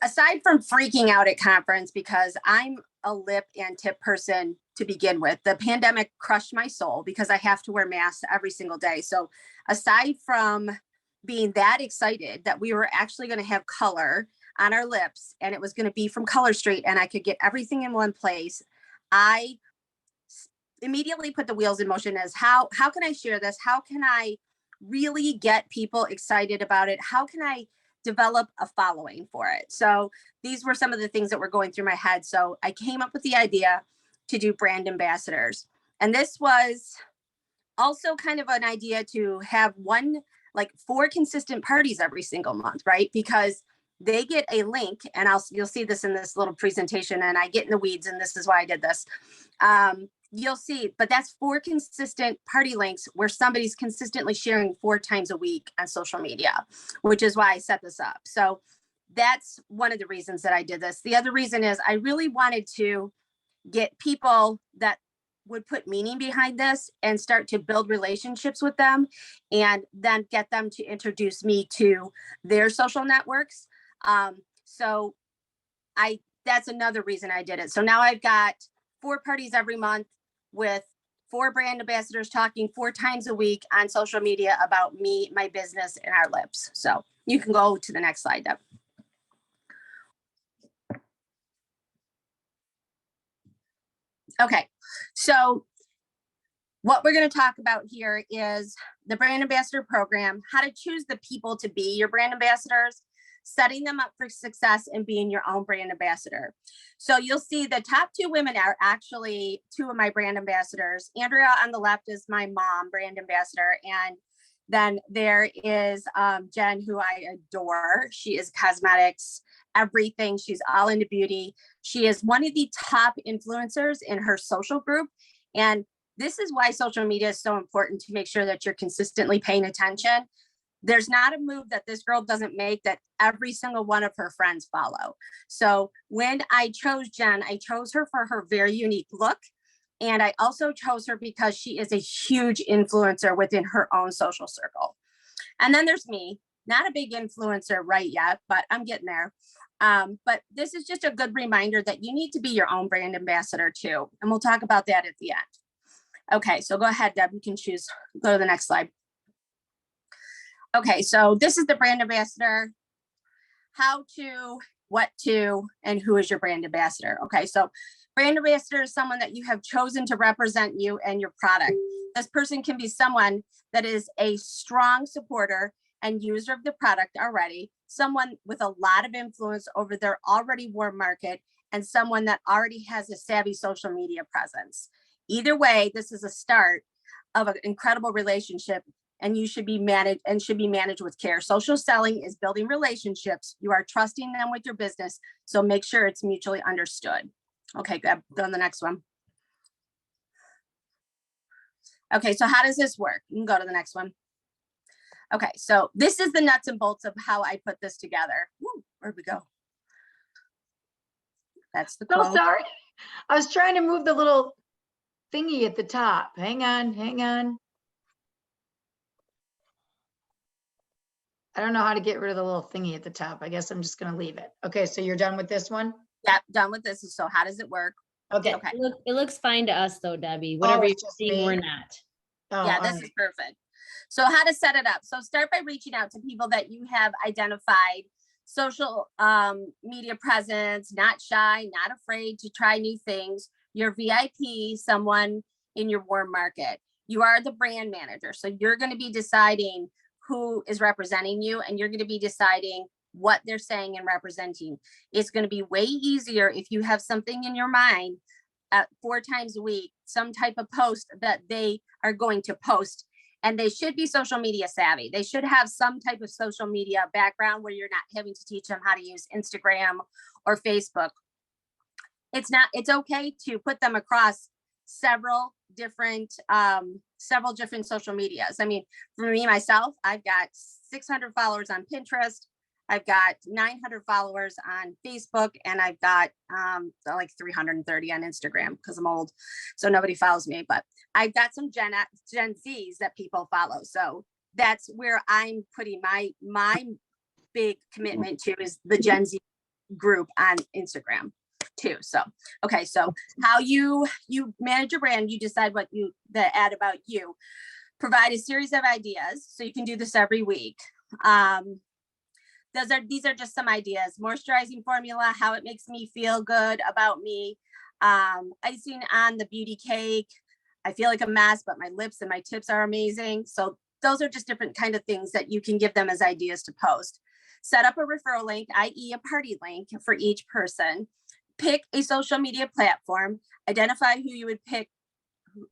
Speaker 9: aside from freaking out at conference, because I'm a lip and tip person to begin with, the pandemic crushed my soul because I have to wear masks every single day. So aside from being that excited that we were actually going to have color on our lips and it was going to be from Color Street and I could get everything in one place, I immediately put the wheels in motion as how can I share this? How can I really get people excited about it? How can I develop a following for it? So these were some of the things that were going through my head. So I came up with the idea to do brand ambassadors. And this was also kind of an idea to have 4 consistent parties every single month, right? Because they get a link, and you'll see this in this little presentation, and I get in the weeds, and this is why I did this. you'll see, but that's 4 consistent party links where somebody's consistently sharing 4 times a week on social media, which is why I set this up. So that's one of the reasons that I did this. The other reason is I really wanted to get people that would put meaning behind this and start to build relationships with them, and then get them to introduce me to their social networks. So that's another reason I did it. So now I've got 4 parties every month with 4 brand ambassadors talking 4 times a week on social media about me, my business, and our lips. So you can go to the next slide, Deb. Okay, so what we're going to talk about here is the brand ambassador program, how to choose the people to be your brand ambassadors, setting them up for success, and being your own brand ambassador. So you'll see the top 2 women are actually 2 of my brand ambassadors. Andrea on the left is my mom, brand ambassador. And then there is Jen, who I adore. She is cosmetics, everything. She's all into beauty. She is one of the top influencers in her social group. And this is why social media is so important, to make sure that you're consistently paying attention. There's not a move that this girl doesn't make that every single one of her friends follow. So when I chose Jen, I chose her for her very unique look. And I also chose her because she is a huge influencer within her own social circle. And then there's me, not a big influencer right yet, but I'm getting there. But this is just a good reminder that you need to be your own brand ambassador too. And we'll talk about that at the end. Okay, so go ahead, Deb, you can choose, go to the next slide. Okay, so this is the brand ambassador, how to, what to, and who is your brand ambassador. Okay, so brand ambassador is someone that you have chosen to represent you and your product. This person can be someone that is a strong supporter and user of the product already, someone with a lot of influence over their already warm market, and someone that already has a savvy social media presence. Either way, this is a start of an incredible relationship, and you should be managed with care. Social selling is building relationships. You are trusting them with your business, so make sure it's mutually understood. Okay, good. Go on the next one. Okay, so how does this work? You can go to the next one. Okay, so this is the nuts and bolts of how I put this together. Woo, where'd we go? That's the
Speaker 1: So
Speaker 9: quote.
Speaker 1: sorry. I was trying to move the little thingy at the top. Hang on, hang on. I don't know how to get rid of the little thingy at the top. I guess I'm just going to leave it. Okay, so you're done with this one?
Speaker 9: Yep, done with this. So how does it work?
Speaker 1: Okay.
Speaker 9: Okay.
Speaker 10: It looks fine to us though, Debbie. Whatever you're
Speaker 1: it's just
Speaker 10: seeing,
Speaker 1: me?
Speaker 10: we're not.
Speaker 1: Oh,
Speaker 9: Yeah,
Speaker 1: all
Speaker 9: this
Speaker 1: right.
Speaker 9: is perfect. So how to set it up. So start by reaching out to people that you have identified, social media presence, not shy, not afraid to try new things. Your VIP, someone in your warm market. You are the brand manager. So you're going to be deciding who is representing you, and you're going to be deciding what they're saying and representing. It's going to be way easier if you have something in your mind 4 times a week, some type of post that they are going to post. And they should be social media savvy. They should have some type of social media background where you're not having to teach them how to use Instagram or Facebook. It's okay to put them across several different social medias. I mean, for me, myself, I've got 600 followers on Pinterest. I've got 900 followers on Facebook, and I've got like 330 on Instagram because I'm old, so nobody follows me. But I've got some Gen Zs that people follow, so that's where I'm putting my big commitment to, is the Gen Z group on Instagram too. So okay, so how you manage your brand, you decide what the ad about you. Provide a series of ideas, so you can do this every week. These are just some ideas. Moisturizing formula, how it makes me feel good about me. Icing on the beauty cake. I feel like a mess, but my lips and my tips are amazing. So those are just different kind of things that you can give them as ideas to post. Set up a referral link, i.e. a party link for each person. Pick a social media platform. Identify who you would pick.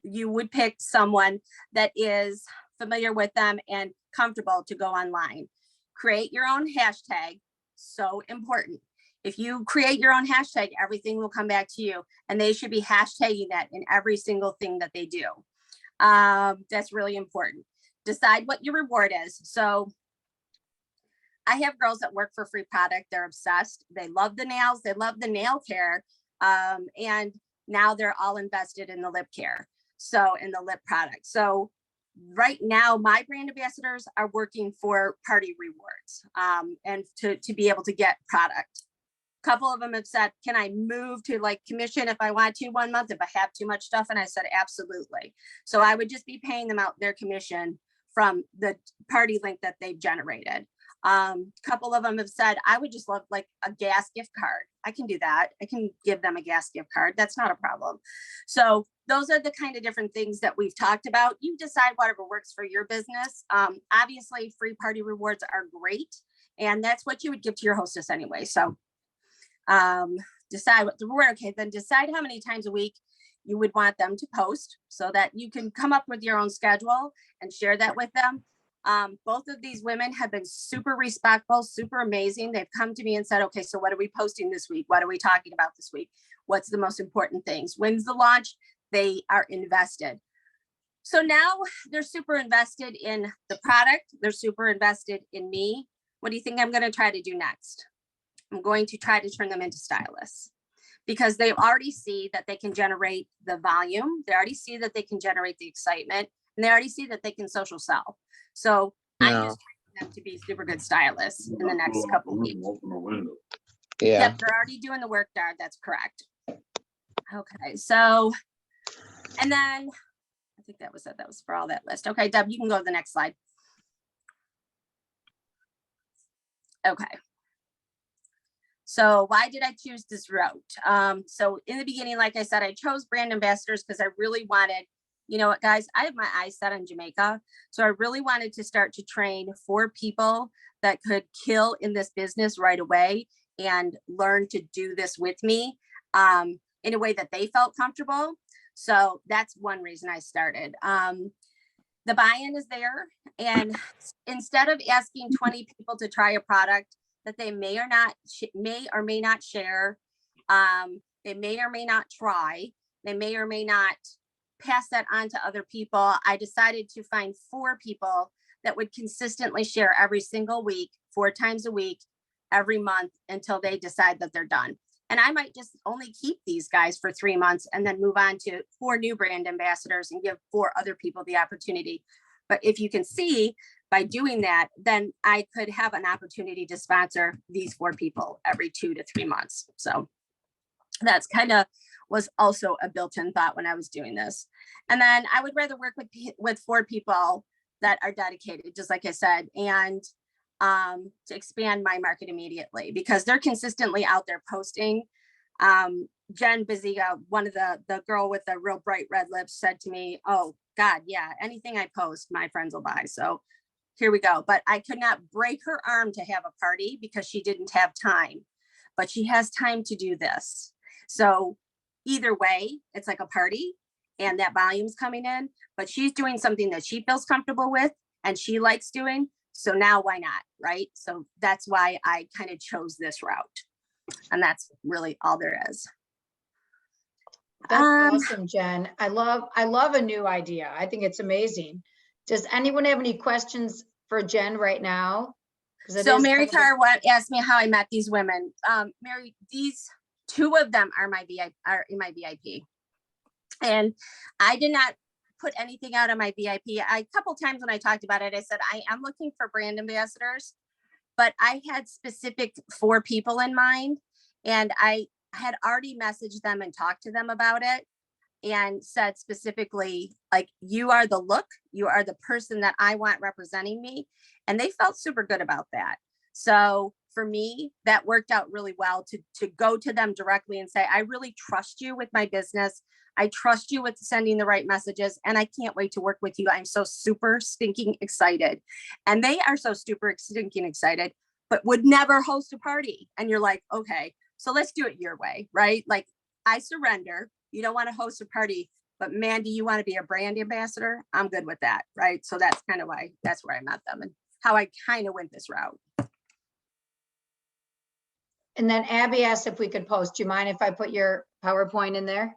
Speaker 9: You would pick someone that is familiar with them and comfortable to go online. Create your own hashtag. So important. If you create your own hashtag, everything will come back to you, and they should be hashtagging that in every single thing that they do. That's really important. Decide what your reward is. So I have girls that work for free product. They're obsessed. They love the nails. They love the nail care. And now they're all invested in the lip care. So in the lip product. So right now, my brand ambassadors are working for party rewards and to be able to get product. A couple of them have said, can I move to like commission if I want to 1 month, if I have too much stuff? And I said, absolutely. So I would just be paying them out their commission from the party link that they've generated. A couple of them have said, I would just love like a gas gift card. I can do that. I can give them a gas gift card. That's not a problem. So those are the kind of different things that we've talked about. You decide whatever works for your business. Obviously, free party rewards are great. And that's what you would give to your hostess anyway. So decide what the reward. Okay, then decide how many times a week you would want them to post so that you can come up with your own schedule and share that with them. Both of these women have been super respectful, super amazing. They've come to me and said, okay, so what are we posting this week? What are we talking about this week? What's the most important things? When's the launch? They are invested. So now they're super invested in the product. They're super invested in me. What do you think I'm going to try to do next? I'm going to try to turn them into stylists because they already see that they can generate the volume. They already see that they can generate the excitement, and they already see that they can social sell. So I'm just trying them to be super good stylists in the next couple of weeks.
Speaker 11: Yeah.
Speaker 9: Yep, they're already doing the work there. That's correct. Okay, so, and then I think that was it. That was for all that list. Okay, Deb, you can go to the next slide. Okay. So why did I choose this route? So in the beginning, like I said, I chose brand ambassadors because I really wanted, you know what, guys, I have my eyes set on Jamaica. So I really wanted to start to train 4 people that could kill in this business right away and learn to do this with me in a way that they felt comfortable. So that's one reason I started. The buy-in is there. And instead of asking 20 people to try a product that they may or may not share, they may or may not try, they may or may not pass that on to other people, I decided to find 4 people that would consistently share every single week, 4 times a week, every month until they decide that they're done. And I might just only keep these guys for 3 months and then move on to 4 new brand ambassadors and give 4 other people the opportunity. But if you can see, by doing that, then I could have an opportunity to sponsor these 4 people every 2 to 3 months. So that's kind of was also a built-in thought when I was doing this. And then I would rather work with 4 people that are dedicated, just like I said, and to expand my market immediately because they're consistently out there posting. Jen Baziga, one of the girl with the real bright red lips, said to me, oh God, yeah, anything I post, my friends will buy. So here we go. But I could not break her arm to have a party because she didn't have time, but she has time to do this. So either way, it's like a party and that volume's coming in, but she's doing something that she feels comfortable with and she likes doing. So now why not, right? So that's why I kind of chose this route. And that's really all there is.
Speaker 1: That's awesome, Jen. I love a new idea. I think it's amazing. Does anyone have any questions for Jen right now?
Speaker 9: So Mary Carr asked me how I met these women. Mary, these 2 of them are in my VIP. And I did not put anything out on my VIP. A couple times when I talked about it, I said, I am looking for brand ambassadors, but I had specific 4 people in mind. And I had already messaged them and talked to them about it and said specifically, like, you are the look, you are the person that I want representing me. And they felt super good about that. So for me, that worked out really well to go to them directly and say, I really trust you with my business. I trust you with sending the right messages and I can't wait to work with you. I'm so super stinking excited. And they are so super stinking excited, but would never host a party. And you're like, okay, so let's do it your way, right? Like I surrender. You don't want to host a party, but man, do you want to be a brand ambassador? I'm good with that, right? So that's kind of why, that's where I met them and how I kind of went this route.
Speaker 1: And then Abby asked if we could post. Do you mind if I put your PowerPoint in there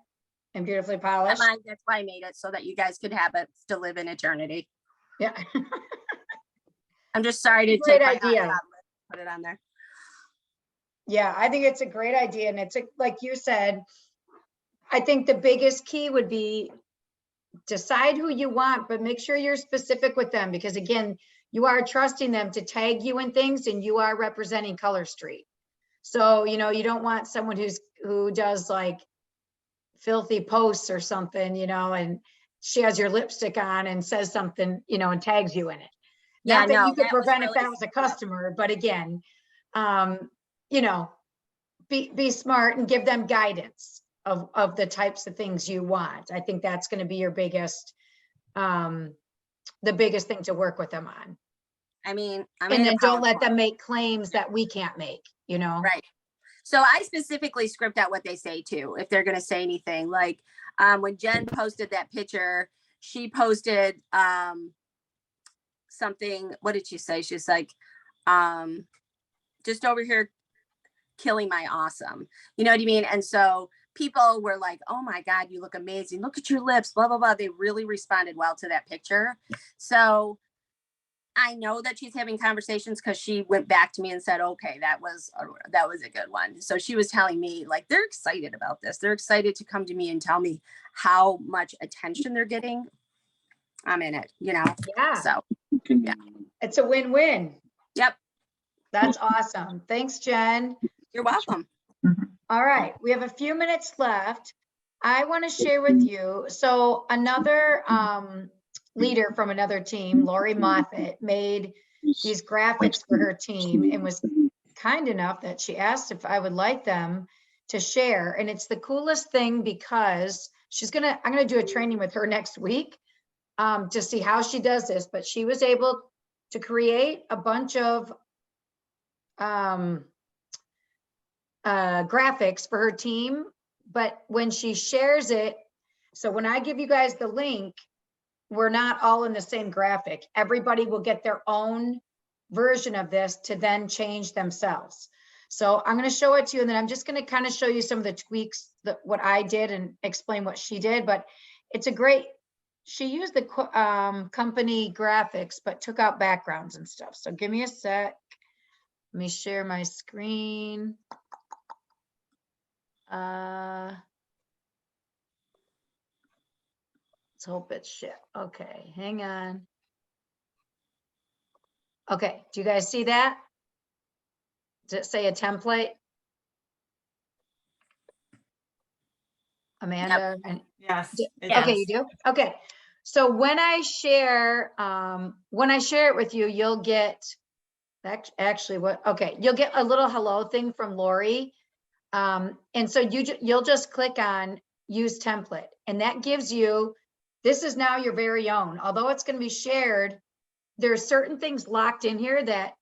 Speaker 1: and beautifully polished?
Speaker 9: That's why I made it, so that you guys could have it to live in eternity.
Speaker 1: Yeah.
Speaker 9: I'm just sorry to
Speaker 1: Great
Speaker 9: take my
Speaker 1: idea.
Speaker 9: iPod, put it on there.
Speaker 1: Yeah, I think it's a great idea. And it's like you said, I think the biggest key would be decide who you want, but make sure you're specific with them, because again, you are trusting them to tag you in things and you are representing Color Street. So, you know, you don't want someone who does like filthy posts or something, you know, and she has your lipstick on and says something, you know, and tags you in it.
Speaker 9: Yeah,
Speaker 1: Not that
Speaker 9: no,
Speaker 1: you could
Speaker 9: that was
Speaker 1: prevent if
Speaker 9: really
Speaker 1: that was a customer, but again, you know, be smart and give them guidance of the types of things you want. I think that's going to be your biggest, the biggest thing to work with them on.
Speaker 9: I mean,
Speaker 1: And then don't let them make claims that we can't make, you know?
Speaker 9: Right. So I specifically script out what they say too, if they're going to say anything. Like when Jen posted that picture, she posted something. What did she say? She's like, just over here killing my awesome. You know what I mean? And so people were like, oh my God, you look amazing. Look at your lips, blah, blah, blah. They really responded well to that picture. So I know that she's having conversations because she went back to me and said, okay, that was a good one. So she was telling me like, they're excited about this. They're excited to come to me and tell me how much attention they're getting. I'm in it, you know?
Speaker 1: Yeah.
Speaker 9: So yeah.
Speaker 1: It's a win-win.
Speaker 9: Yep.
Speaker 1: That's awesome. Thanks, Jen.
Speaker 9: You're welcome.
Speaker 1: All right, we have a few minutes left. I want to share with you. So another leader from another team, Lori Moffett, made these graphics for her team and was kind enough that she asked if I would like them to share. And it's the coolest thing because I'm gonna do a training with her next week to see how she does this, but she was able to create a bunch of graphics for her team. But when she shares it, so when I give you guys the link, we're not all in the same graphic. Everybody will get their own version of this to then change themselves. So I'm going to show it to you, and then I'm just going to kind of show you some of the tweaks that what I did and explain what she did. But it's a great, she used the company graphics, but took out backgrounds and stuff. So give me a sec. Let me share my screen. Let's hope it's shit. Okay, hang on. Okay, do you guys see that? Does it say a template? Amanda? And
Speaker 2: Yes.
Speaker 1: okay, you do? Okay. So when I share it with you, you'll get you'll get a little hello thing from Lori. And so you'll just click on use template, and that gives you, this is now your very own. Although it's going to be shared, there's certain things locked in here that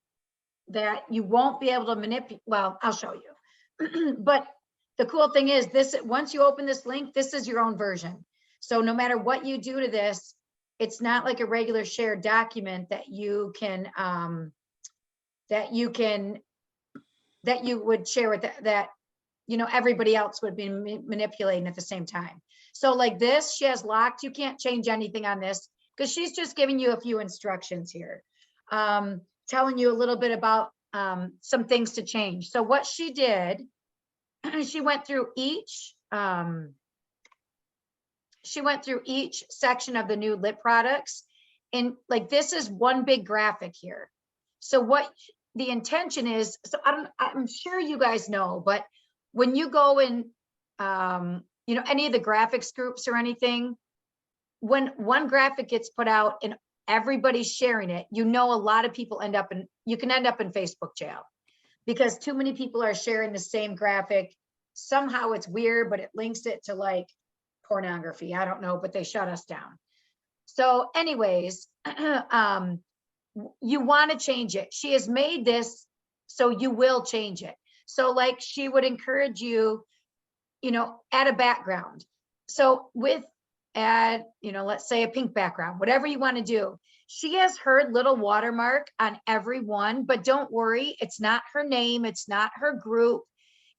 Speaker 1: you won't be able to manipulate. Well, I'll show you. But the cool thing is this, once you open this link, this is your own version. So no matter what you do to this, it's not like a regular shared document that you would share with that you know, everybody else would be manipulating at the same time. So like this, she has locked, you can't change anything on this because she's just giving you a few instructions here, telling you a little bit about some things to change. So what she did, she went through each section of the new lip products. And like, this is one big graphic here. So what the intention is, so I'm sure you guys know, but when you go in, you know, any of the graphics groups or anything, when one graphic gets put out and everybody's sharing it, you know, a lot of people you can end up in Facebook jail because too many people are sharing the same graphic. Somehow it's weird, but it links it to like pornography. I don't know, but they shut us down. So anyways, you want to change it. She has made this so you will change it. So like she would encourage you, you know, add a background. So add, you know, let's say a pink background, whatever you want to do. She has her little watermark on every one, but don't worry, it's not her name, it's not her group.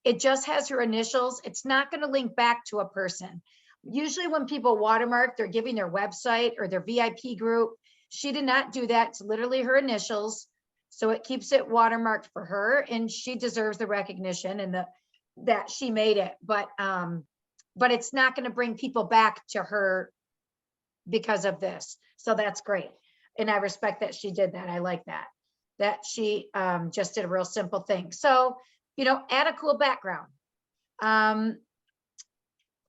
Speaker 1: It just has her initials. It's not going to link back to a person. Usually when people watermark, they're giving their website or their VIP group. She did not do that. It's literally her initials. So it keeps it watermarked for her, and she deserves the recognition and that she made it. But it's not going to bring people back to her because of this. So that's great. And I respect that she did that. I like that she just did a real simple thing. So, add a cool background.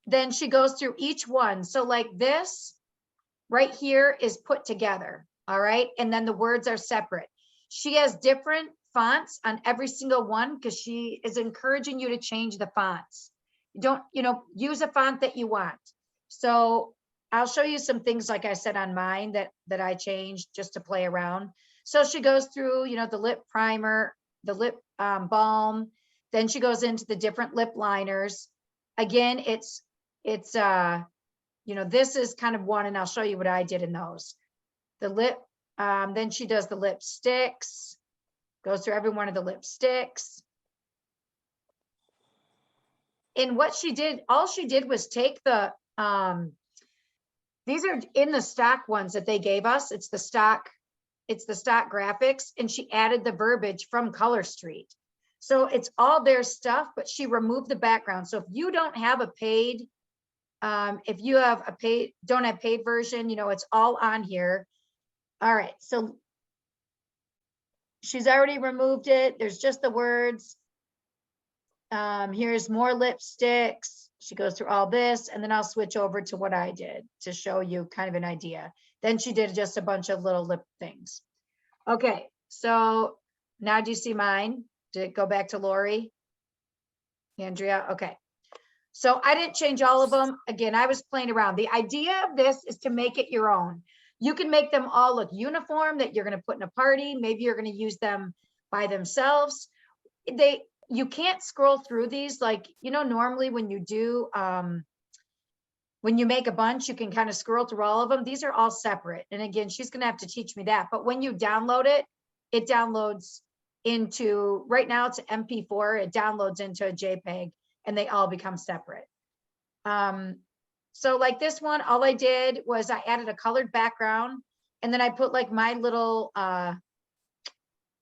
Speaker 1: Then she goes through each one. So like this right here is put together. All right. And then the words are separate. She has different fonts on every single one because she is encouraging you to change the fonts. Don't, use a font that you want. So I'll show you some things, like I said, on mine that I changed just to play around. So she goes through, the lip primer, the lip balm. Then she goes into the different lip liners. Again, it's this is kind of one, and I'll show you what I did in those. The lip, then she does the lipsticks, goes through every one of the lipsticks. And what she did, all she did was take the, these are in the stock ones that they gave us. It's the stock graphics, and she added the verbiage from Color Street. So it's all their stuff, but she removed the background. So if you don't have a paid, if you have don't have paid version, it's all on here. All right, so she's already removed it. There's just the words. Here's more lipsticks. She goes through all this, and then I'll switch over to what I did to show you kind of an idea. Then she did just a bunch of little lip things. Okay, so now do you see mine? Did it go back to Lori? Andrea? Okay. So I didn't change all of them. Again, I was playing around. The idea of this is to make it your own. You can make them all look uniform that you're going to put in a party. Maybe you're going to use them by themselves. You can't scroll through these like, normally when you do, when you make a bunch, you can kind of scroll through all of them. These are all separate. And again, she's going to have to teach me that. But when you download it, it downloads into, right now it's an MP4, it downloads into a JPEG, and they all become separate. So like this one, all I did was I added a colored background, and then I put like my little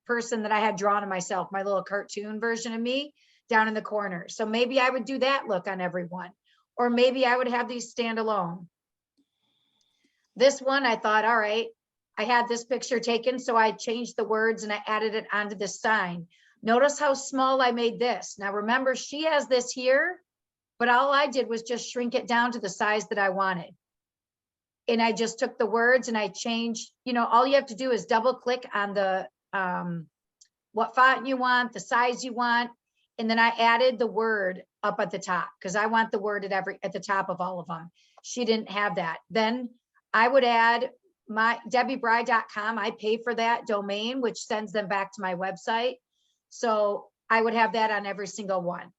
Speaker 1: person that I had drawn of myself, my little cartoon version of me down in the corner. So maybe I would do that look on everyone, or maybe I would have these stand alone. This one, I thought, all right, I had this picture taken, so I changed the words and I added it onto this sign. Notice how small I made this. Now remember, she has this here, but all I did was just shrink it down to the size that I wanted. And I just took the words and I changed, all you have to do is double click on the, what font you want, the size you want. And then I added the word up at the top because I want the word at the top of all of them. She didn't have that. Then I would add my debbiebride.com. I pay for that domain, which sends them back to my website. So I would have that on every single one.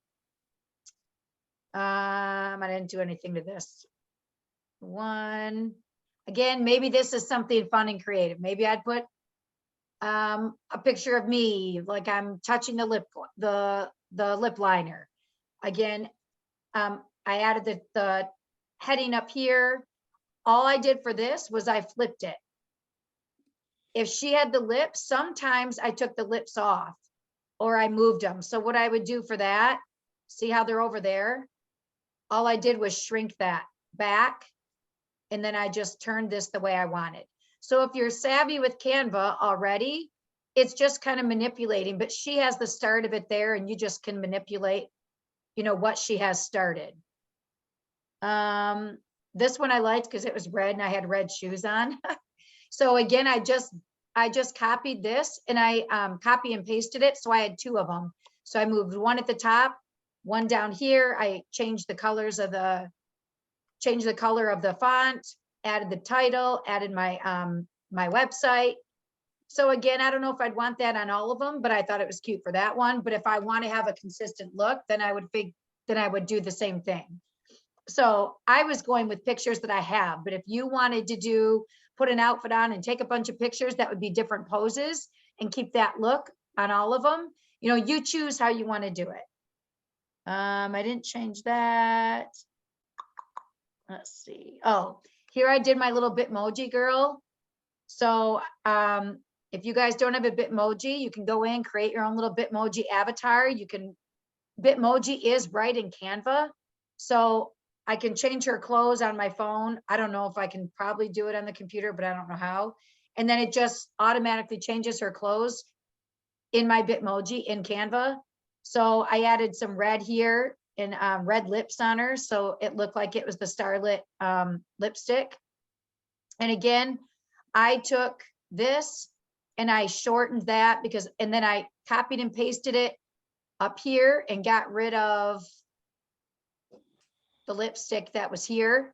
Speaker 1: I didn't do anything to this one. Again, maybe this is something fun and creative. Maybe I'd put a picture of me, like I'm touching the lip liner. Again, I added the heading up here. All I did for this was I flipped it. If she had the lips, sometimes I took the lips off or I moved them. So what I would do for that, see how they're over there? All I did was shrink that back, and then I just turned this the way I wanted. So if you're savvy with Canva already, it's just kind of manipulating, but she has the start of it there, and you just can manipulate, what she has started. This one I liked because it was red and I had red shoes on. So again, I just copied this and I copy and pasted it. So I had two of them. So I moved one at the top, one down here. I changed the colors of changed the color of the font, added the title, added my my website. So again, I don't know if I'd want that on all of them, but I thought it was cute for that one. But if I want to have a consistent look, then I would do the same thing. So I was going with pictures that I have, but if you wanted to put an outfit on and take a bunch of pictures that would be different poses and keep that look on all of them. You know, you choose how you want to do it. I didn't change that. Let's see. Oh, here I did my little Bitmoji girl. So if you guys don't have a Bitmoji, you can go in, create your own little Bitmoji avatar. Bitmoji is right in Canva. So I can change her clothes on my phone. I don't know if I can probably do it on the computer, but I don't know how. And then it just automatically changes her clothes in my Bitmoji in Canva. So I added some red here and red lips on her. So it looked like it was the Starlit lipstick. And again, I took this and I shortened that and then I copied and pasted it up here and got rid of the lipstick that was here.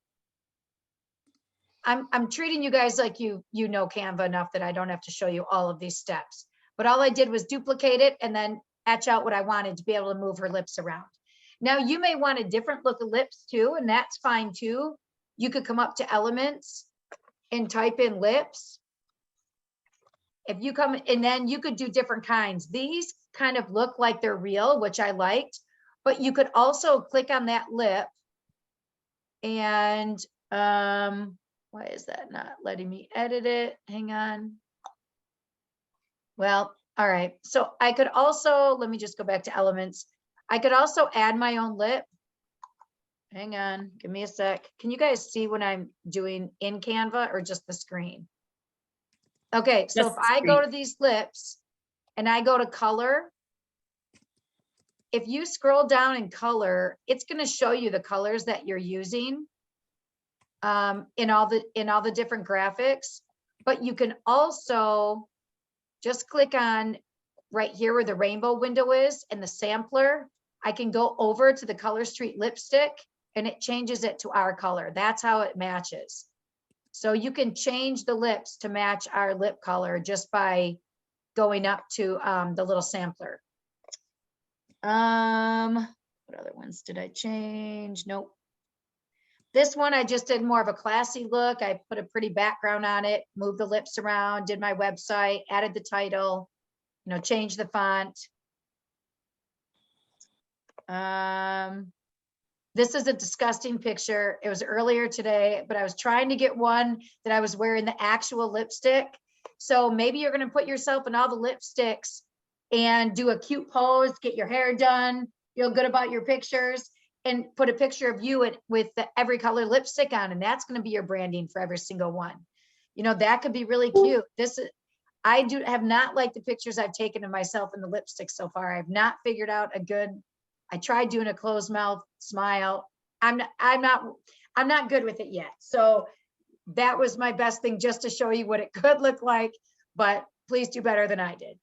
Speaker 1: I'm treating you guys like you know Canva enough that I don't have to show you all of these steps. But all I did was duplicate it and then etch out what I wanted to be able to move her lips around. Now you may want a different look of lips too, and that's fine too. You could come up to elements and type in lips. If you come, and then you could do different kinds. These kind of look like they're real, which I liked, but you could also click on that lip and why is that not letting me edit it? Hang on. Well, all right. So I could also, let me just go back to elements. I could also add my own lip. Hang on, give me a sec. Can you guys see what I'm doing in Canva or just the screen? Okay, so if I go to these lips and I go to color, if you scroll down in color, it's going to show you the colors that you're using in all the different graphics. But you can also just click on right here where the rainbow window is and the sampler. I can go over to the Color Street lipstick and it changes it to our color. That's how it matches. So you can change the lips to match our lip color just by going up to the little sampler. What other ones did I change? Nope. This one, I just did more of a classy look. I put a pretty background on it, moved the lips around, did my website, added the title, you know, changed the font. This is a disgusting picture. It was earlier today, but I was trying to get one that I was wearing the actual lipstick. So maybe you're going to put yourself in all the lipsticks and do a cute pose, get your hair done, feel good about your pictures, and put a picture of you with every color lipstick on. And that's going to be your branding for every single one. You know, that could be really cute. I have not liked the pictures I've taken of myself in the lipstick so far. I've not figured out I tried doing a closed mouth smile. I'm not good with it yet. So that was my best thing, just to show you what it could look like, but please do better than I did.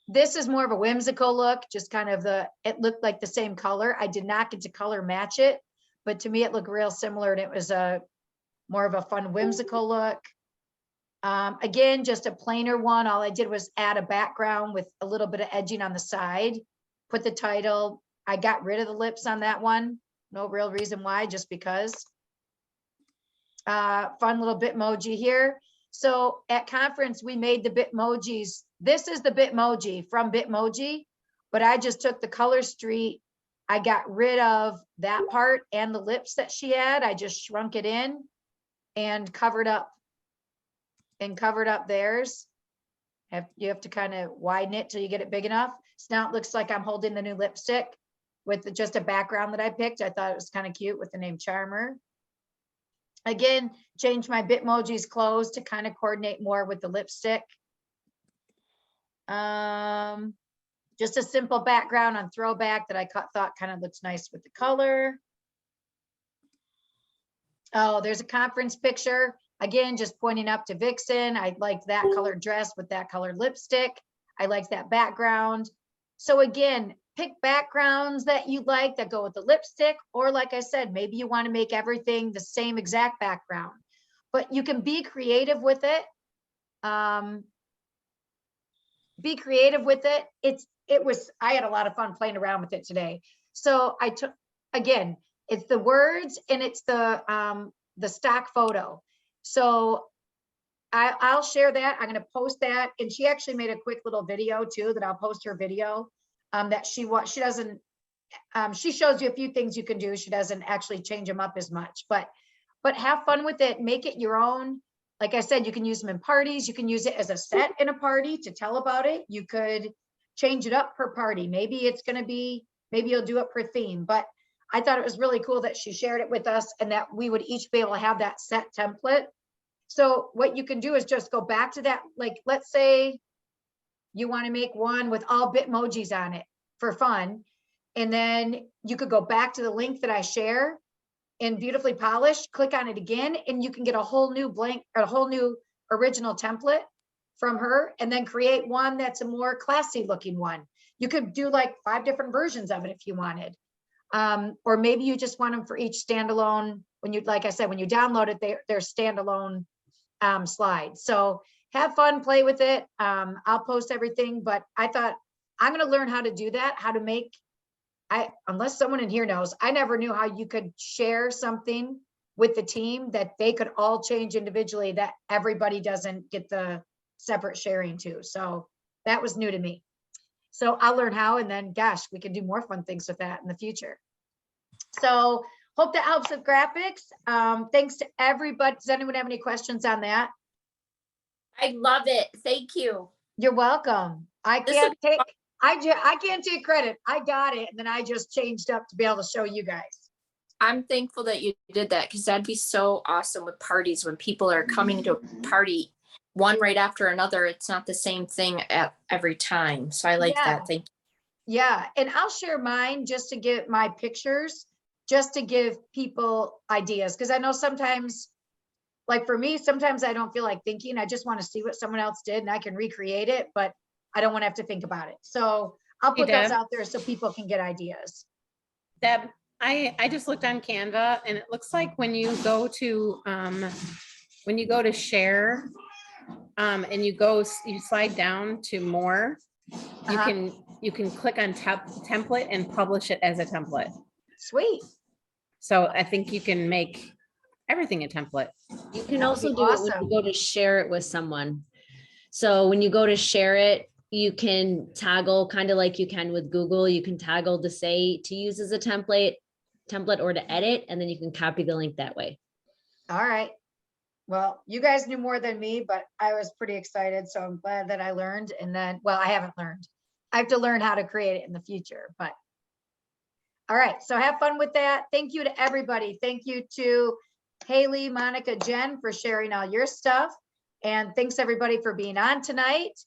Speaker 1: This is more of a whimsical look, just kind of it looked like the same color. I did not get to color match it, but to me it looked real similar and it was more of a fun whimsical look. Again, just a plainer one. All I did was add a background with a little bit of edging on the side, put the title. I got rid of the lips on that one. No real reason why, just because. Fun little Bitmoji here. So at conference, we made the Bitmojis. This is the Bitmoji from Bitmoji, but I just took the Color Street. I got rid of that part and the lips that she had. I just shrunk it in and covered up theirs. You have to kind of widen it till you get it big enough. So now it looks like I'm holding the new lipstick with just a background that I picked. I thought it was kind of cute with the name Charmer. Again, change my Bitmoji's clothes to kind of coordinate more with the lipstick. Just a simple background on throwback that I thought kind of looks nice with the color. Oh, there's a conference picture. Again, just pointing up to Vixen. I liked that colored dress with that colored lipstick. I liked that background. So again, pick backgrounds that you like that go with the lipstick, or like I said, maybe you want to make everything the same exact background, but you can be creative with it. Be creative with it. I had a lot of fun playing around with it today. So I took, again, it's the words and it's the stock photo. So I'll share that. I'm gonna post that. And she actually made a quick little video too, that I'll post her video. That she doesn't, she shows you a few things you can do. She doesn't actually change them up as much, but have fun with it. Make it your own. Like I said, you can use them in parties. You can use it as a set in a party to tell about it. You could change it up per party. Maybe it's gonna be, maybe you'll do it per theme, but I thought it was really cool that she shared it with us and that we would each be able to have that set template. So what you can do is just go back to that. Like, let's say you want to make one with all Bitmojis on it for fun. And then you could go back to the link that I share and beautifully polished, click on it again, and you can get a whole new blank, or a whole new original template from her, and then create one that's a more classy looking one. You could do like 5 different versions of it if you wanted. Or maybe you just want them for each standalone. When you, like I said, when you download it, they're standalone slides. So have fun, play with it. I'll post everything, but I thought I'm going to learn how to do that, how to make, unless someone in here knows, I never knew how you could share something with the team that they could all change individually, that everybody doesn't get the separate sharing too. So that was new to me. So I'll learn how, and then gosh, we can do more fun things with that in the future. So hope that helps with graphics. Thanks to everybody. Does anyone have any questions on that?
Speaker 4: I love it. Thank you.
Speaker 1: You're welcome. I can't take credit. I got it, and then I just changed up to be able to show you guys.
Speaker 4: I'm thankful that you did that, because that'd be so awesome with parties when people are coming to a party one right after another. It's not the same thing at every time. So I like that. Thank you.
Speaker 1: Yeah, and I'll share mine just to get my pictures, just to give people ideas. Because I know sometimes, like for me, sometimes I don't feel like thinking. I just want to see what someone else did and I can recreate it, but I don't want to have to think about it. So I'll put those out there so people can get ideas.
Speaker 3: Deb, I just looked on Canva, and it looks like when you go to share, and you slide down to more, you can click on template and publish it as a template.
Speaker 1: Sweet.
Speaker 3: So I think you can make everything a template.
Speaker 10: You can also do it when you go to share it with someone. So when you go to share it, you can toggle, kind of like you can with Google, you can toggle to say to use as a template or to edit, and then you can copy the link that way.
Speaker 1: All right. Well, you guys knew more than me, but I was pretty excited. So I'm glad that I learned. And then, well, I haven't learned. I have to learn how to create it in the future, but all right. So have fun with that. Thank you to everybody. Thank you to Haley, Monica, Jen for sharing all your stuff. And thanks everybody for being on tonight.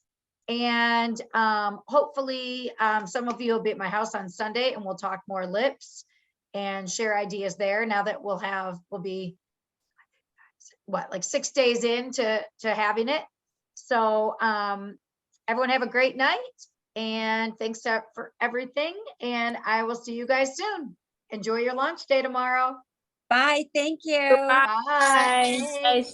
Speaker 1: And hopefully some of you will be at my house on Sunday and we'll talk more lips and share ideas there. Now that we'll be what, like 6 days into having it. So everyone have a great night, and thanks for everything. And I will see you guys soon. Enjoy your launch day tomorrow.
Speaker 7: Bye. Thank you.
Speaker 1: Bye.
Speaker 10: Bye.